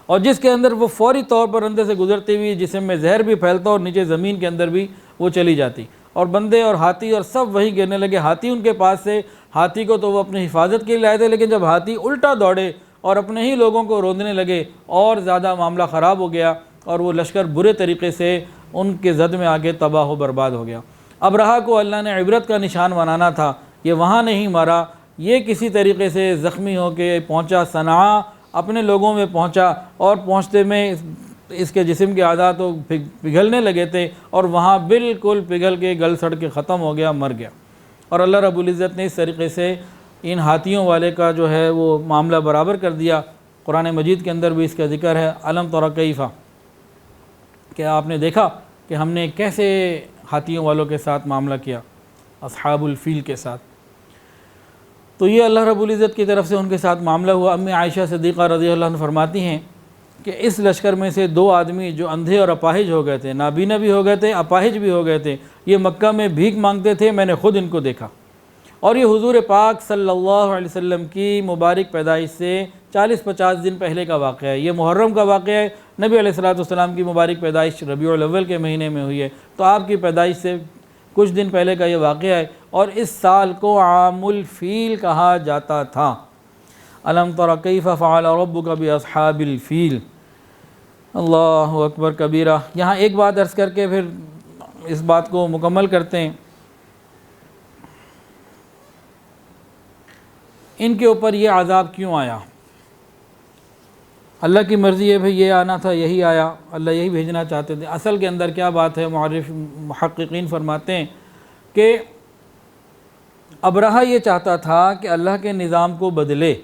اور جس کے اندر وہ فوری طور پر اندر سے گزرتی ہوئی جسم میں زہر بھی پھیلتا اور نیچے زمین کے اندر بھی وہ چلی جاتی، اور بندے اور ہاتھی اور سب وہی گرنے لگے۔ ہاتھی ان کے پاس سے، ہاتھی کو تو وہ اپنی حفاظت کے لیے لائے تھے، لیکن جب ہاتھی الٹا دوڑے اور اپنے ہی لوگوں کو روندنے لگے اور زیادہ معاملہ خراب ہو گیا، اور وہ لشکر برے طریقے سے ان کے زد میں آگے تباہ و برباد ہو گیا۔ ابرہہ کو اللہ نے عبرت کا نشان بنانا تھا، یہ وہاں نہیں مرا، یہ کسی طریقے سے زخمی ہو کے پہنچا صنعاء، اپنے لوگوں میں پہنچا، اور پہنچتے میں اس کے جسم کے اعضاء تو پگھلنے لگے تھے، اور وہاں بالکل پگھل کے گل سڑ کے ختم ہو گیا، مر گیا۔ اور اللہ رب العزت نے اس طریقے سے ان ہاتھیوں والے کا جو ہے وہ معاملہ برابر کر دیا۔ قرآن مجید کے اندر بھی اس کا ذکر ہے، الم تر کیف، کہ آپ نے دیکھا کہ ہم نے کیسے ہاتھیوں والوں کے ساتھ معاملہ کیا، اصحاب الفیل کے ساتھ۔ تو یہ اللہ رب العزت کی طرف سے ان کے ساتھ معاملہ ہوا۔ امی عائشہ صدیقہ رضی اللہ عنہ فرماتی ہیں کہ اس لشکر میں سے 2 آدمی جو اندھے اور اپاہج ہو گئے تھے، نابینا بھی ہو گئے تھے، اپاہج بھی ہو گئے تھے، یہ مکہ میں بھیک مانگتے تھے، میں نے خود ان کو دیکھا۔ اور یہ حضور پاک صلی اللہ علیہ وسلم کی مبارک پیدائش سے 40-50 دن پہلے کا واقعہ ہے، یہ محرم کا واقعہ ہے۔ نبی علیہ السلام کی مبارک پیدائش ربیع الاول کے مہینے میں ہوئی ہے، تو آپ کی پیدائش سے کچھ دن پہلے کا یہ واقعہ ہے، اور اس سال کو عام الفیل کہا جاتا تھا۔ الم تر کیف فعل ربک باصحاب الفیل، اللہ اکبر کبیرہ۔ یہاں ایک بات عرض کر کے پھر اس بات کو مکمل کرتے ہیں، ان کے اوپر یہ عذاب کیوں آیا؟ اللہ کی مرضی ہے بھئی، یہ آنا تھا، یہی آیا، اللہ یہی بھیجنا چاہتے تھے۔ اصل کے اندر کیا بات ہے، محققین فرماتے ہیں کہ ابرہہ یہ چاہتا تھا کہ اللہ کے نظام کو بدلے۔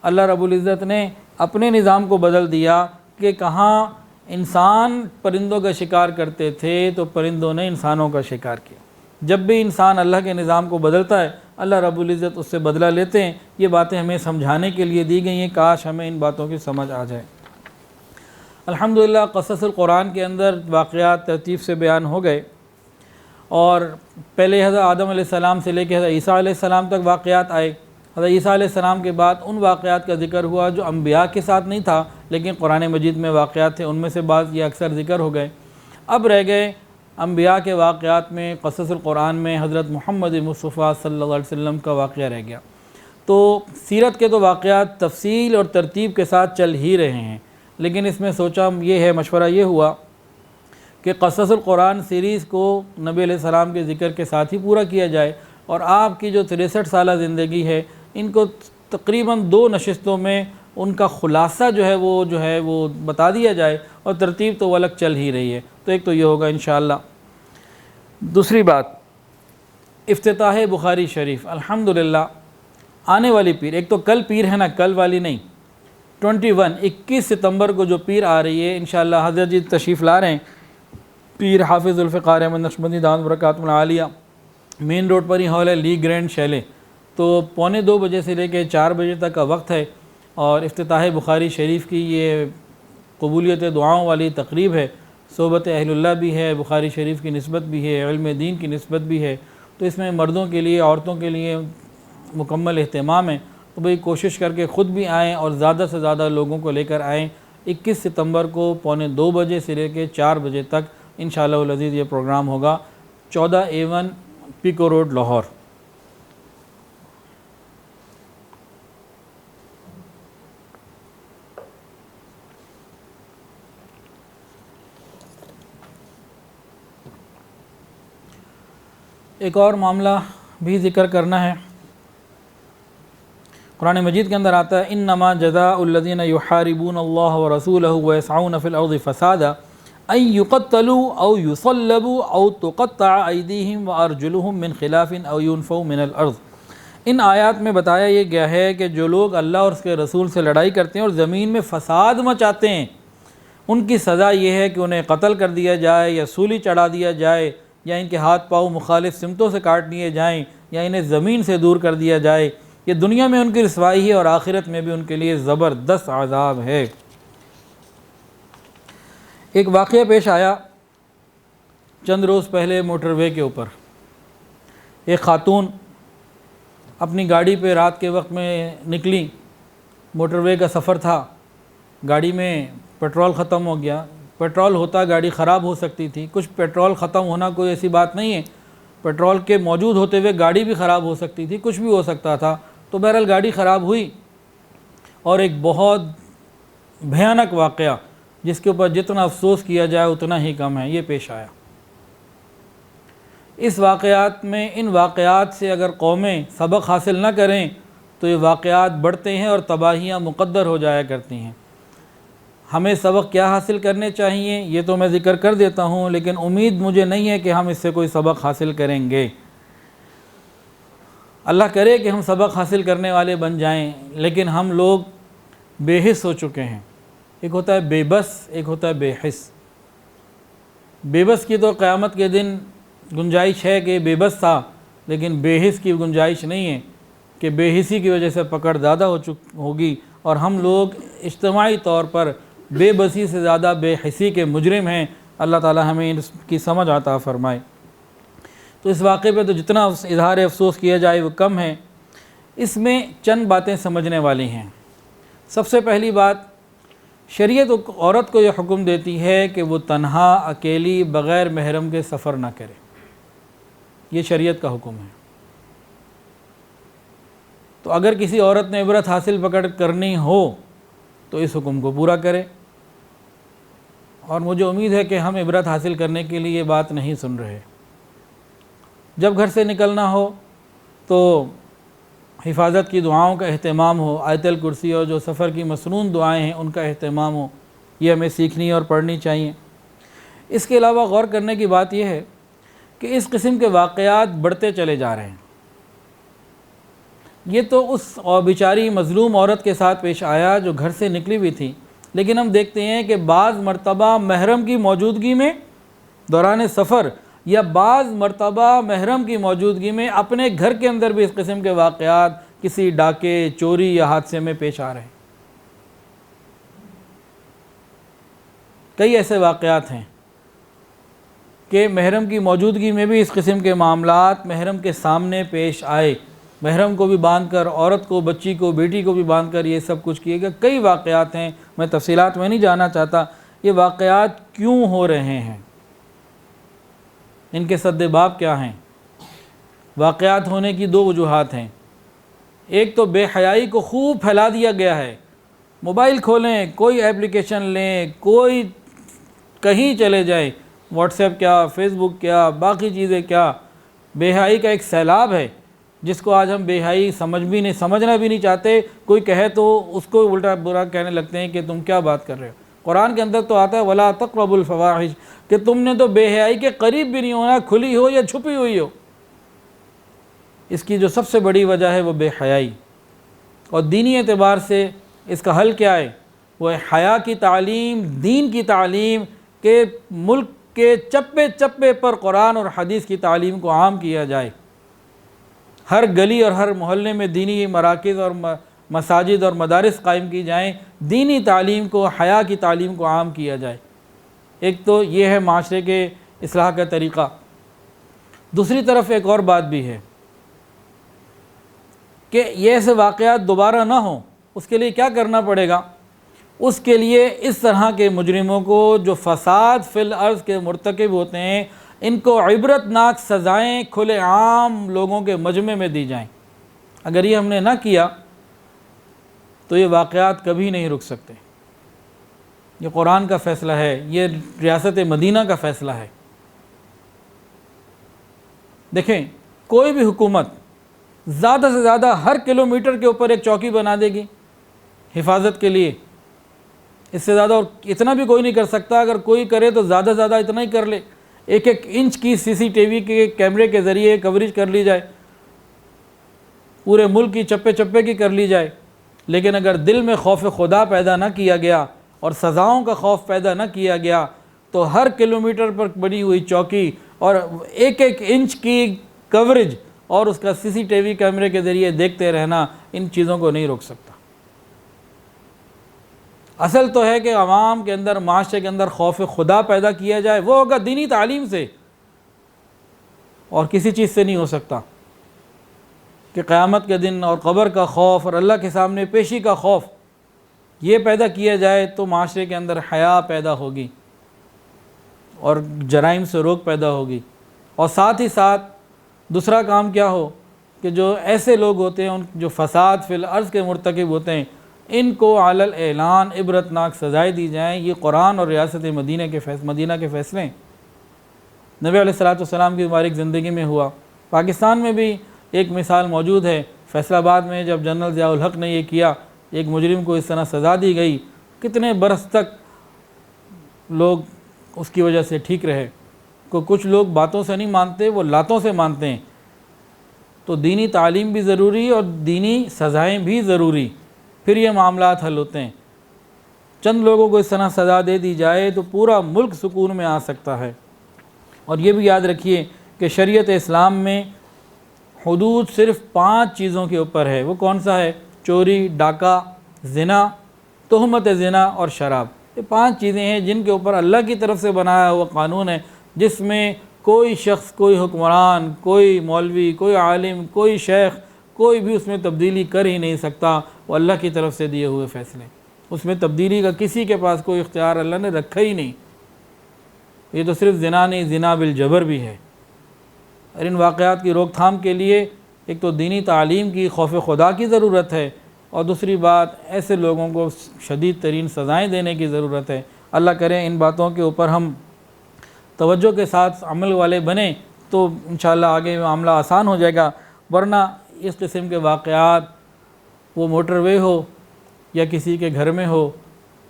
اللہ رب العزت نے اپنے نظام کو بدل دیا کہ کہاں انسان پرندوں کا شکار کرتے تھے تو پرندوں نے انسانوں کا شکار کیا۔ جب بھی انسان اللہ کے نظام کو بدلتا ہے، اللہ رب العزت اس سے بدلہ لیتے ہیں۔ یہ باتیں ہمیں سمجھانے کے لیے دی گئی ہیں، کاش ہمیں ان باتوں کی سمجھ آ جائے۔ الحمدللہ قصص القرآن کے اندر واقعات ترتیب سے بیان ہو گئے، اور پہلے حضرت آدم علیہ السلام سے لے کے حضرت عیسیٰ علیہ السلام تک واقعات آئے۔ حضرت عیسیٰ علیہ السلام کے بعد ان واقعات کا ذکر ہوا جو انبیاء کے ساتھ نہیں تھا، لیکن قرآن مجید میں واقعات تھے، ان میں سے بعض یہ اکثر ذکر ہو گئے۔ اب رہ گئے انبیاء کے واقعات میں، قصص القرآن میں حضرت محمد مصطفیٰ صلی اللہ علیہ وسلم کا واقعہ رہ گیا۔ تو سیرت کے تو واقعات تفصیل اور ترتیب کے ساتھ چل ہی رہے ہیں، لیکن اس میں سوچا یہ ہے، مشورہ یہ ہوا کہ قصص القرآن سیریز کو نبی علیہ السلام کے ذکر کے ساتھ ہی پورا کیا جائے، اور آپ کی جو 63 سالہ زندگی ہے ان کو تقریباً 2 نشستوں میں ان کا خلاصہ جو ہے وہ بتا دیا جائے، اور ترتیب تو وہ الگ چل ہی رہی ہے۔ تو ایک تو یہ ہوگا انشاءاللہ۔ دوسری بات، افتتاح بخاری شریف، الحمدللہ آنے والی پیر، ایک تو کل پیر ہے نا، کل والی نہیں، 21 ستمبر کو جو پیر آ رہی ہے انشاءاللہ، حضرت جی تشریف لا رہے ہیں، پیر حافظ ذوالفقار احمد نقشبندی دامت برکاتہ العالیہ، مین روڈ پر ہی ہال ہے، لی گرینڈ شیلے۔ تو 2:45 بجے سے لے کے 4 بجے تک کا وقت ہے، اور افتتاح بخاری شریف کی یہ قبولیت دعاؤں والی تقریب ہے، صحبت اہل اللہ بھی ہے، بخاری شریف کی نسبت بھی ہے، علم دین کی نسبت بھی ہے، تو اس میں مردوں کے لیے عورتوں کے لیے مکمل اہتمام ہے۔ تو بھئی کوشش کر کے خود بھی آئیں اور زیادہ سے زیادہ لوگوں کو لے کر آئیں۔ 21 ستمبر کو 2:45 بجے سے لے کے 4 بجے تک انشاءاللہ العزیز یہ پروگرام ہوگا، 14A1 پیکو روڈ لاہور۔ ایک اور معاملہ بھی ذکر کرنا ہے، قرآن مجید کے اندر آتا ہے انما جزاء الذین یحاربون اللہ ورسولہ ویسعون فی الارض فسادا ان یقتلوا او یصلبوا او تقطع ایدیہم وارجلہم من خلاف او ینفوا من الارض۔ ان آیات میں بتایا یہ گیا ہے کہ جو لوگ اللہ اور اس کے رسول سے لڑائی کرتے ہیں اور زمین میں فساد مچاتے ہیں، ان کی سزا یہ ہے کہ انہیں قتل کر دیا جائے، یا سولی چڑھا دیا جائے، یا ان کے ہاتھ پاؤں مخالف سمتوں سے کاٹ لیے جائیں، یا انہیں زمین سے دور کر دیا جائے۔ یہ دنیا میں ان کی رسوائی ہے، اور آخرت میں بھی ان کے لیے زبردست عذاب ہے۔ ایک واقعہ پیش آیا چند روز پہلے موٹر وے کے اوپر، ایک خاتون اپنی گاڑی پہ رات کے وقت میں نکلی موٹر وے کا سفر تھا، گاڑی میں پیٹرول ختم ہو گیا، پیٹرول ہوتا گاڑی خراب ہو سکتی تھی، کچھ پیٹرول ختم ہونا کوئی ایسی بات نہیں ہے، پیٹرول کے موجود ہوتے ہوئے گاڑی بھی خراب ہو سکتی تھی، کچھ بھی ہو سکتا تھا، تو بہرحال گاڑی خراب ہوئی، اور ایک بہت بھیانک واقعہ جس کے اوپر جتنا افسوس کیا جائے اتنا ہی کم ہے، یہ پیش آیا۔ اس واقعات میں، ان واقعات سے اگر قومیں سبق حاصل نہ کریں تو یہ واقعات بڑھتے ہیں اور تباہیاں مقدر ہو جایا کرتی ہیں۔ ہمیں سبق کیا حاصل کرنے چاہیے یہ تو میں ذکر کر دیتا ہوں، لیکن امید مجھے نہیں ہے کہ ہم اس سے کوئی سبق حاصل کریں گے۔ اللہ کرے کہ ہم سبق حاصل کرنے والے بن جائیں، لیکن ہم لوگ بے حس ہو چکے ہیں۔ ایک ہوتا ہے بے بس، ایک ہوتا ہے بے حس۔ بے بس کی تو قیامت کے دن گنجائش ہے کہ بے بس تھا، لیکن بے حس کی گنجائش نہیں ہے کہ بے حسی کی وجہ سے پکڑ زیادہ ہوگی، اور ہم لوگ اجتماعی طور پر بے بسی سے زیادہ بے حسی کے مجرم ہیں۔ اللہ تعالی ہمیں اس کی سمجھ عطا فرمائے۔ تو اس واقعے پہ تو جتنا اظہار افسوس کیا جائے وہ کم ہے۔ اس میں چند باتیں سمجھنے والی ہیں۔ سب سے پہلی بات، شریعت عورت کو یہ حکم دیتی ہے کہ وہ تنہا، اکیلی، بغیر محرم کے سفر نہ کرے۔ یہ شریعت کا حکم ہے۔ تو اگر کسی عورت نے عبرت حاصل پکڑ کرنی ہو تو اس حکم کو پورا کرے، اور مجھے امید ہے کہ ہم عبرت حاصل کرنے کے لیے یہ بات نہیں سن رہے۔ جب گھر سے نکلنا ہو تو حفاظت کی دعاؤں کا اہتمام ہو، آیت الکرسی اور جو سفر کی مسنون دعائیں ہیں ان کا اہتمام ہو، یہ ہمیں سیکھنی اور پڑھنی چاہیے۔ اس کے علاوہ غور کرنے کی بات یہ ہے کہ اس قسم کے واقعات بڑھتے چلے جا رہے ہیں۔ یہ تو اس بیچاری مظلوم عورت کے ساتھ پیش آیا جو گھر سے نکلی ہوئی تھی، لیکن ہم دیکھتے ہیں کہ بعض مرتبہ محرم کی موجودگی میں دوران سفر، یا بعض مرتبہ محرم کی موجودگی میں اپنے گھر کے اندر بھی اس قسم کے واقعات کسی ڈاکے، چوری یا حادثے میں پیش آ رہے ہیں۔ کئی ایسے واقعات ہیں کہ محرم کی موجودگی میں بھی اس قسم کے معاملات محرم کے سامنے پیش آئے، محرم کو بھی باندھ کر، عورت کو، بچی کو، بیٹی کو بھی باندھ کر یہ سب کچھ کیے گئے۔ کئی واقعات ہیں، میں تفصیلات میں نہیں جانا چاہتا۔ یہ واقعات کیوں ہو رہے ہیں؟ ان کے سد باب کیا ہیں؟ واقعات ہونے کی دو وجوہات ہیں۔ ایک تو بے حیائی کو خوب پھیلا دیا گیا ہے۔ موبائل کھولیں، کوئی اپلیکیشن لیں، کوئی کہیں چلے جائیں، واٹس ایپ کیا، فیس بک کیا، باقی چیزیں کیا، بے حیائی کا ایک سیلاب ہے جس کو آج ہم بے حیائی سمجھنا بھی نہیں چاہتے۔ کوئی کہے تو اس کو الٹا برا کہنے لگتے ہیں کہ تم کیا بات کر رہے ہو۔ قرآن کے اندر تو آتا ہے وَلَا تَقْرَبُوا الْفَوَاحِشَ، کہ تم نے تو بے حیائی کے قریب بھی نہیں ہونا، کھلی ہو یا چھپی ہوئی ہو۔ اس کی جو سب سے بڑی وجہ ہے وہ بے حیائی، اور دینی اعتبار سے اس کا حل کیا ہے؟ وہ حیا کی تعلیم، دین کی تعلیم، کہ ملک کے چپے چپے پر قرآن اور حدیث کی تعلیم کو عام کیا جائے۔ ہر گلی اور ہر محلے میں دینی مراکز اور مساجد اور مدارس قائم کی جائیں، دینی تعلیم کو، حیا کی تعلیم کو عام کیا جائے۔ ایک تو یہ ہے معاشرے کے اصلاح کا طریقہ۔ دوسری طرف ایک اور بات بھی ہے کہ یہ ایسے واقعات دوبارہ نہ ہوں، اس کے لیے کیا کرنا پڑے گا؟ اس کے لیے اس طرح کے مجرموں کو جو فساد فی الارض کے مرتکب ہوتے ہیں، ان کو عبرت ناک سزائیں کھلے عام لوگوں کے مجمع میں دی جائیں۔ اگر یہ ہم نے نہ کیا تو یہ واقعات کبھی نہیں رک سکتے۔ یہ قرآن کا فیصلہ ہے، یہ ریاست مدینہ کا فیصلہ ہے۔ دیکھیں، کوئی بھی حکومت زیادہ سے زیادہ ہر کلومیٹر کے اوپر ایک چوکی بنا دے گی حفاظت کے لیے، اس سے زیادہ اور اتنا بھی کوئی نہیں کر سکتا۔ اگر کوئی کرے تو زیادہ سے زیادہ اتنا ہی کر لے، ایک ایک انچ کی CCTV کے کیمرے کے ذریعے کوریج کر لی جائے، پورے ملک کی چپے چپے کی کر لی جائے۔ لیکن اگر دل میں خوف خدا پیدا نہ کیا گیا اور سزاؤں کا خوف پیدا نہ کیا گیا تو ہر کلومیٹر پر بنی ہوئی چوکی اور ایک ایک انچ کی کوریج اور اس کا CCTV کیمرے کے ذریعے دیکھتے رہنا ان چیزوں کو نہیں روک سکتا۔ اصل تو ہے کہ عوام کے اندر، معاشرے کے اندر خوف خدا پیدا کیا جائے، وہ ہوگا دینی تعلیم سے، اور کسی چیز سے نہیں ہو سکتا۔ کہ قیامت کے دن اور قبر کا خوف اور اللہ کے سامنے پیشی کا خوف یہ پیدا کیا جائے تو معاشرے کے اندر حیا پیدا ہوگی اور جرائم سے روک پیدا ہوگی۔ اور ساتھ ہی ساتھ دوسرا کام کیا ہو کہ جو ایسے لوگ ہوتے ہیں جو فساد فی الارض کے مرتکب ہوتے ہیں، ان کو علی الاعلان عبرتناک سزائیں دی جائیں۔ یہ قرآن اور ریاست مدینہ کے فیصلے ہیں۔ نبی علیہ السلام کی مبارک زندگی میں ہوا۔ پاکستان میں بھی ایک مثال موجود ہے، فیصل آباد میں جب جنرل ضیاء الحق نے یہ کیا، ایک مجرم کو اس طرح سزا دی گئی، کتنے برس تک لوگ اس کی وجہ سے ٹھیک رہے۔ کچھ لوگ باتوں سے نہیں مانتے، وہ لاتوں سے مانتے ہیں۔ تو دینی تعلیم بھی ضروری اور دینی سزائیں بھی ضروری، پھر یہ معاملات حل ہوتے ہیں۔ چند لوگوں کو اس طرح سزا دے دی جائے تو پورا ملک سکون میں آ سکتا ہے۔ اور یہ بھی یاد رکھیے کہ شریعت اسلام میں حدود صرف 5 چیزوں کے اوپر ہے۔ وہ کون سا ہے؟ چوری، ڈاکہ، زنا، تہمت زنا اور شراب۔ یہ 5 چیزیں ہیں جن کے اوپر اللہ کی طرف سے بنایا ہوا قانون ہے، جس میں کوئی شخص، کوئی حکمران، کوئی مولوی، کوئی عالم، کوئی شیخ، کوئی بھی اس میں تبدیلی کر ہی نہیں سکتا۔ وہ اللہ کی طرف سے دیے ہوئے فیصلے، اس میں تبدیلی کا کسی کے پاس کوئی اختیار اللہ نے رکھا ہی نہیں۔ یہ تو صرف زنا نہیں، زنا بالجبر بھی ہے۔ اور ان واقعات کی روک تھام کے لیے ایک تو دینی تعلیم کی، خوف خدا کی ضرورت ہے، اور دوسری بات ایسے لوگوں کو شدید ترین سزائیں دینے کی ضرورت ہے۔ اللہ کرے ان باتوں کے اوپر ہم توجہ کے ساتھ عمل والے بنیں تو انشاءاللہ آگے معاملہ آسان ہو جائے گا، ورنہ اس قسم کے واقعات، وہ موٹر وے ہو یا کسی کے گھر میں ہو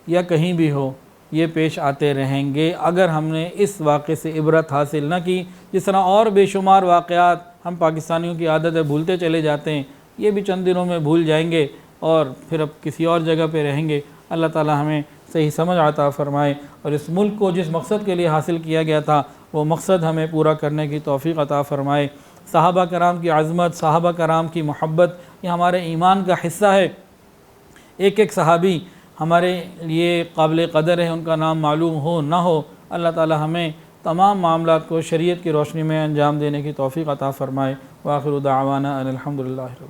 یا کہیں بھی ہو، یہ پیش آتے رہیں گے اگر ہم نے اس واقعے سے عبرت حاصل نہ کی۔ جس طرح اور بے شمار واقعات ہم پاکستانیوں کی عادت ہے بھولتے چلے جاتے ہیں، یہ بھی چند دنوں میں بھول جائیں گے اور پھر اب کسی اور جگہ پہ رہیں گے۔ اللہ تعالی ہمیں صحیح سمجھ عطا فرمائے، اور اس ملک کو جس مقصد کے لیے حاصل کیا گیا تھا وہ مقصد ہمیں پورا کرنے کی توفیق عطا فرمائے۔ صحابہ کرام کی عظمت، صحابہ کرام کی محبت، یہ ہمارے ایمان کا حصہ ہے۔ ایک ایک صحابی ہمارے لیے قابل قدر ہے، ان کا نام معلوم ہو نہ ہو۔ اللہ تعالی ہمیں تمام معاملات کو شریعت کی روشنی میں انجام دینے کی توفیق عطا فرمائے۔ وآخر دعوانا ان الحمد للہ رب العالمین۔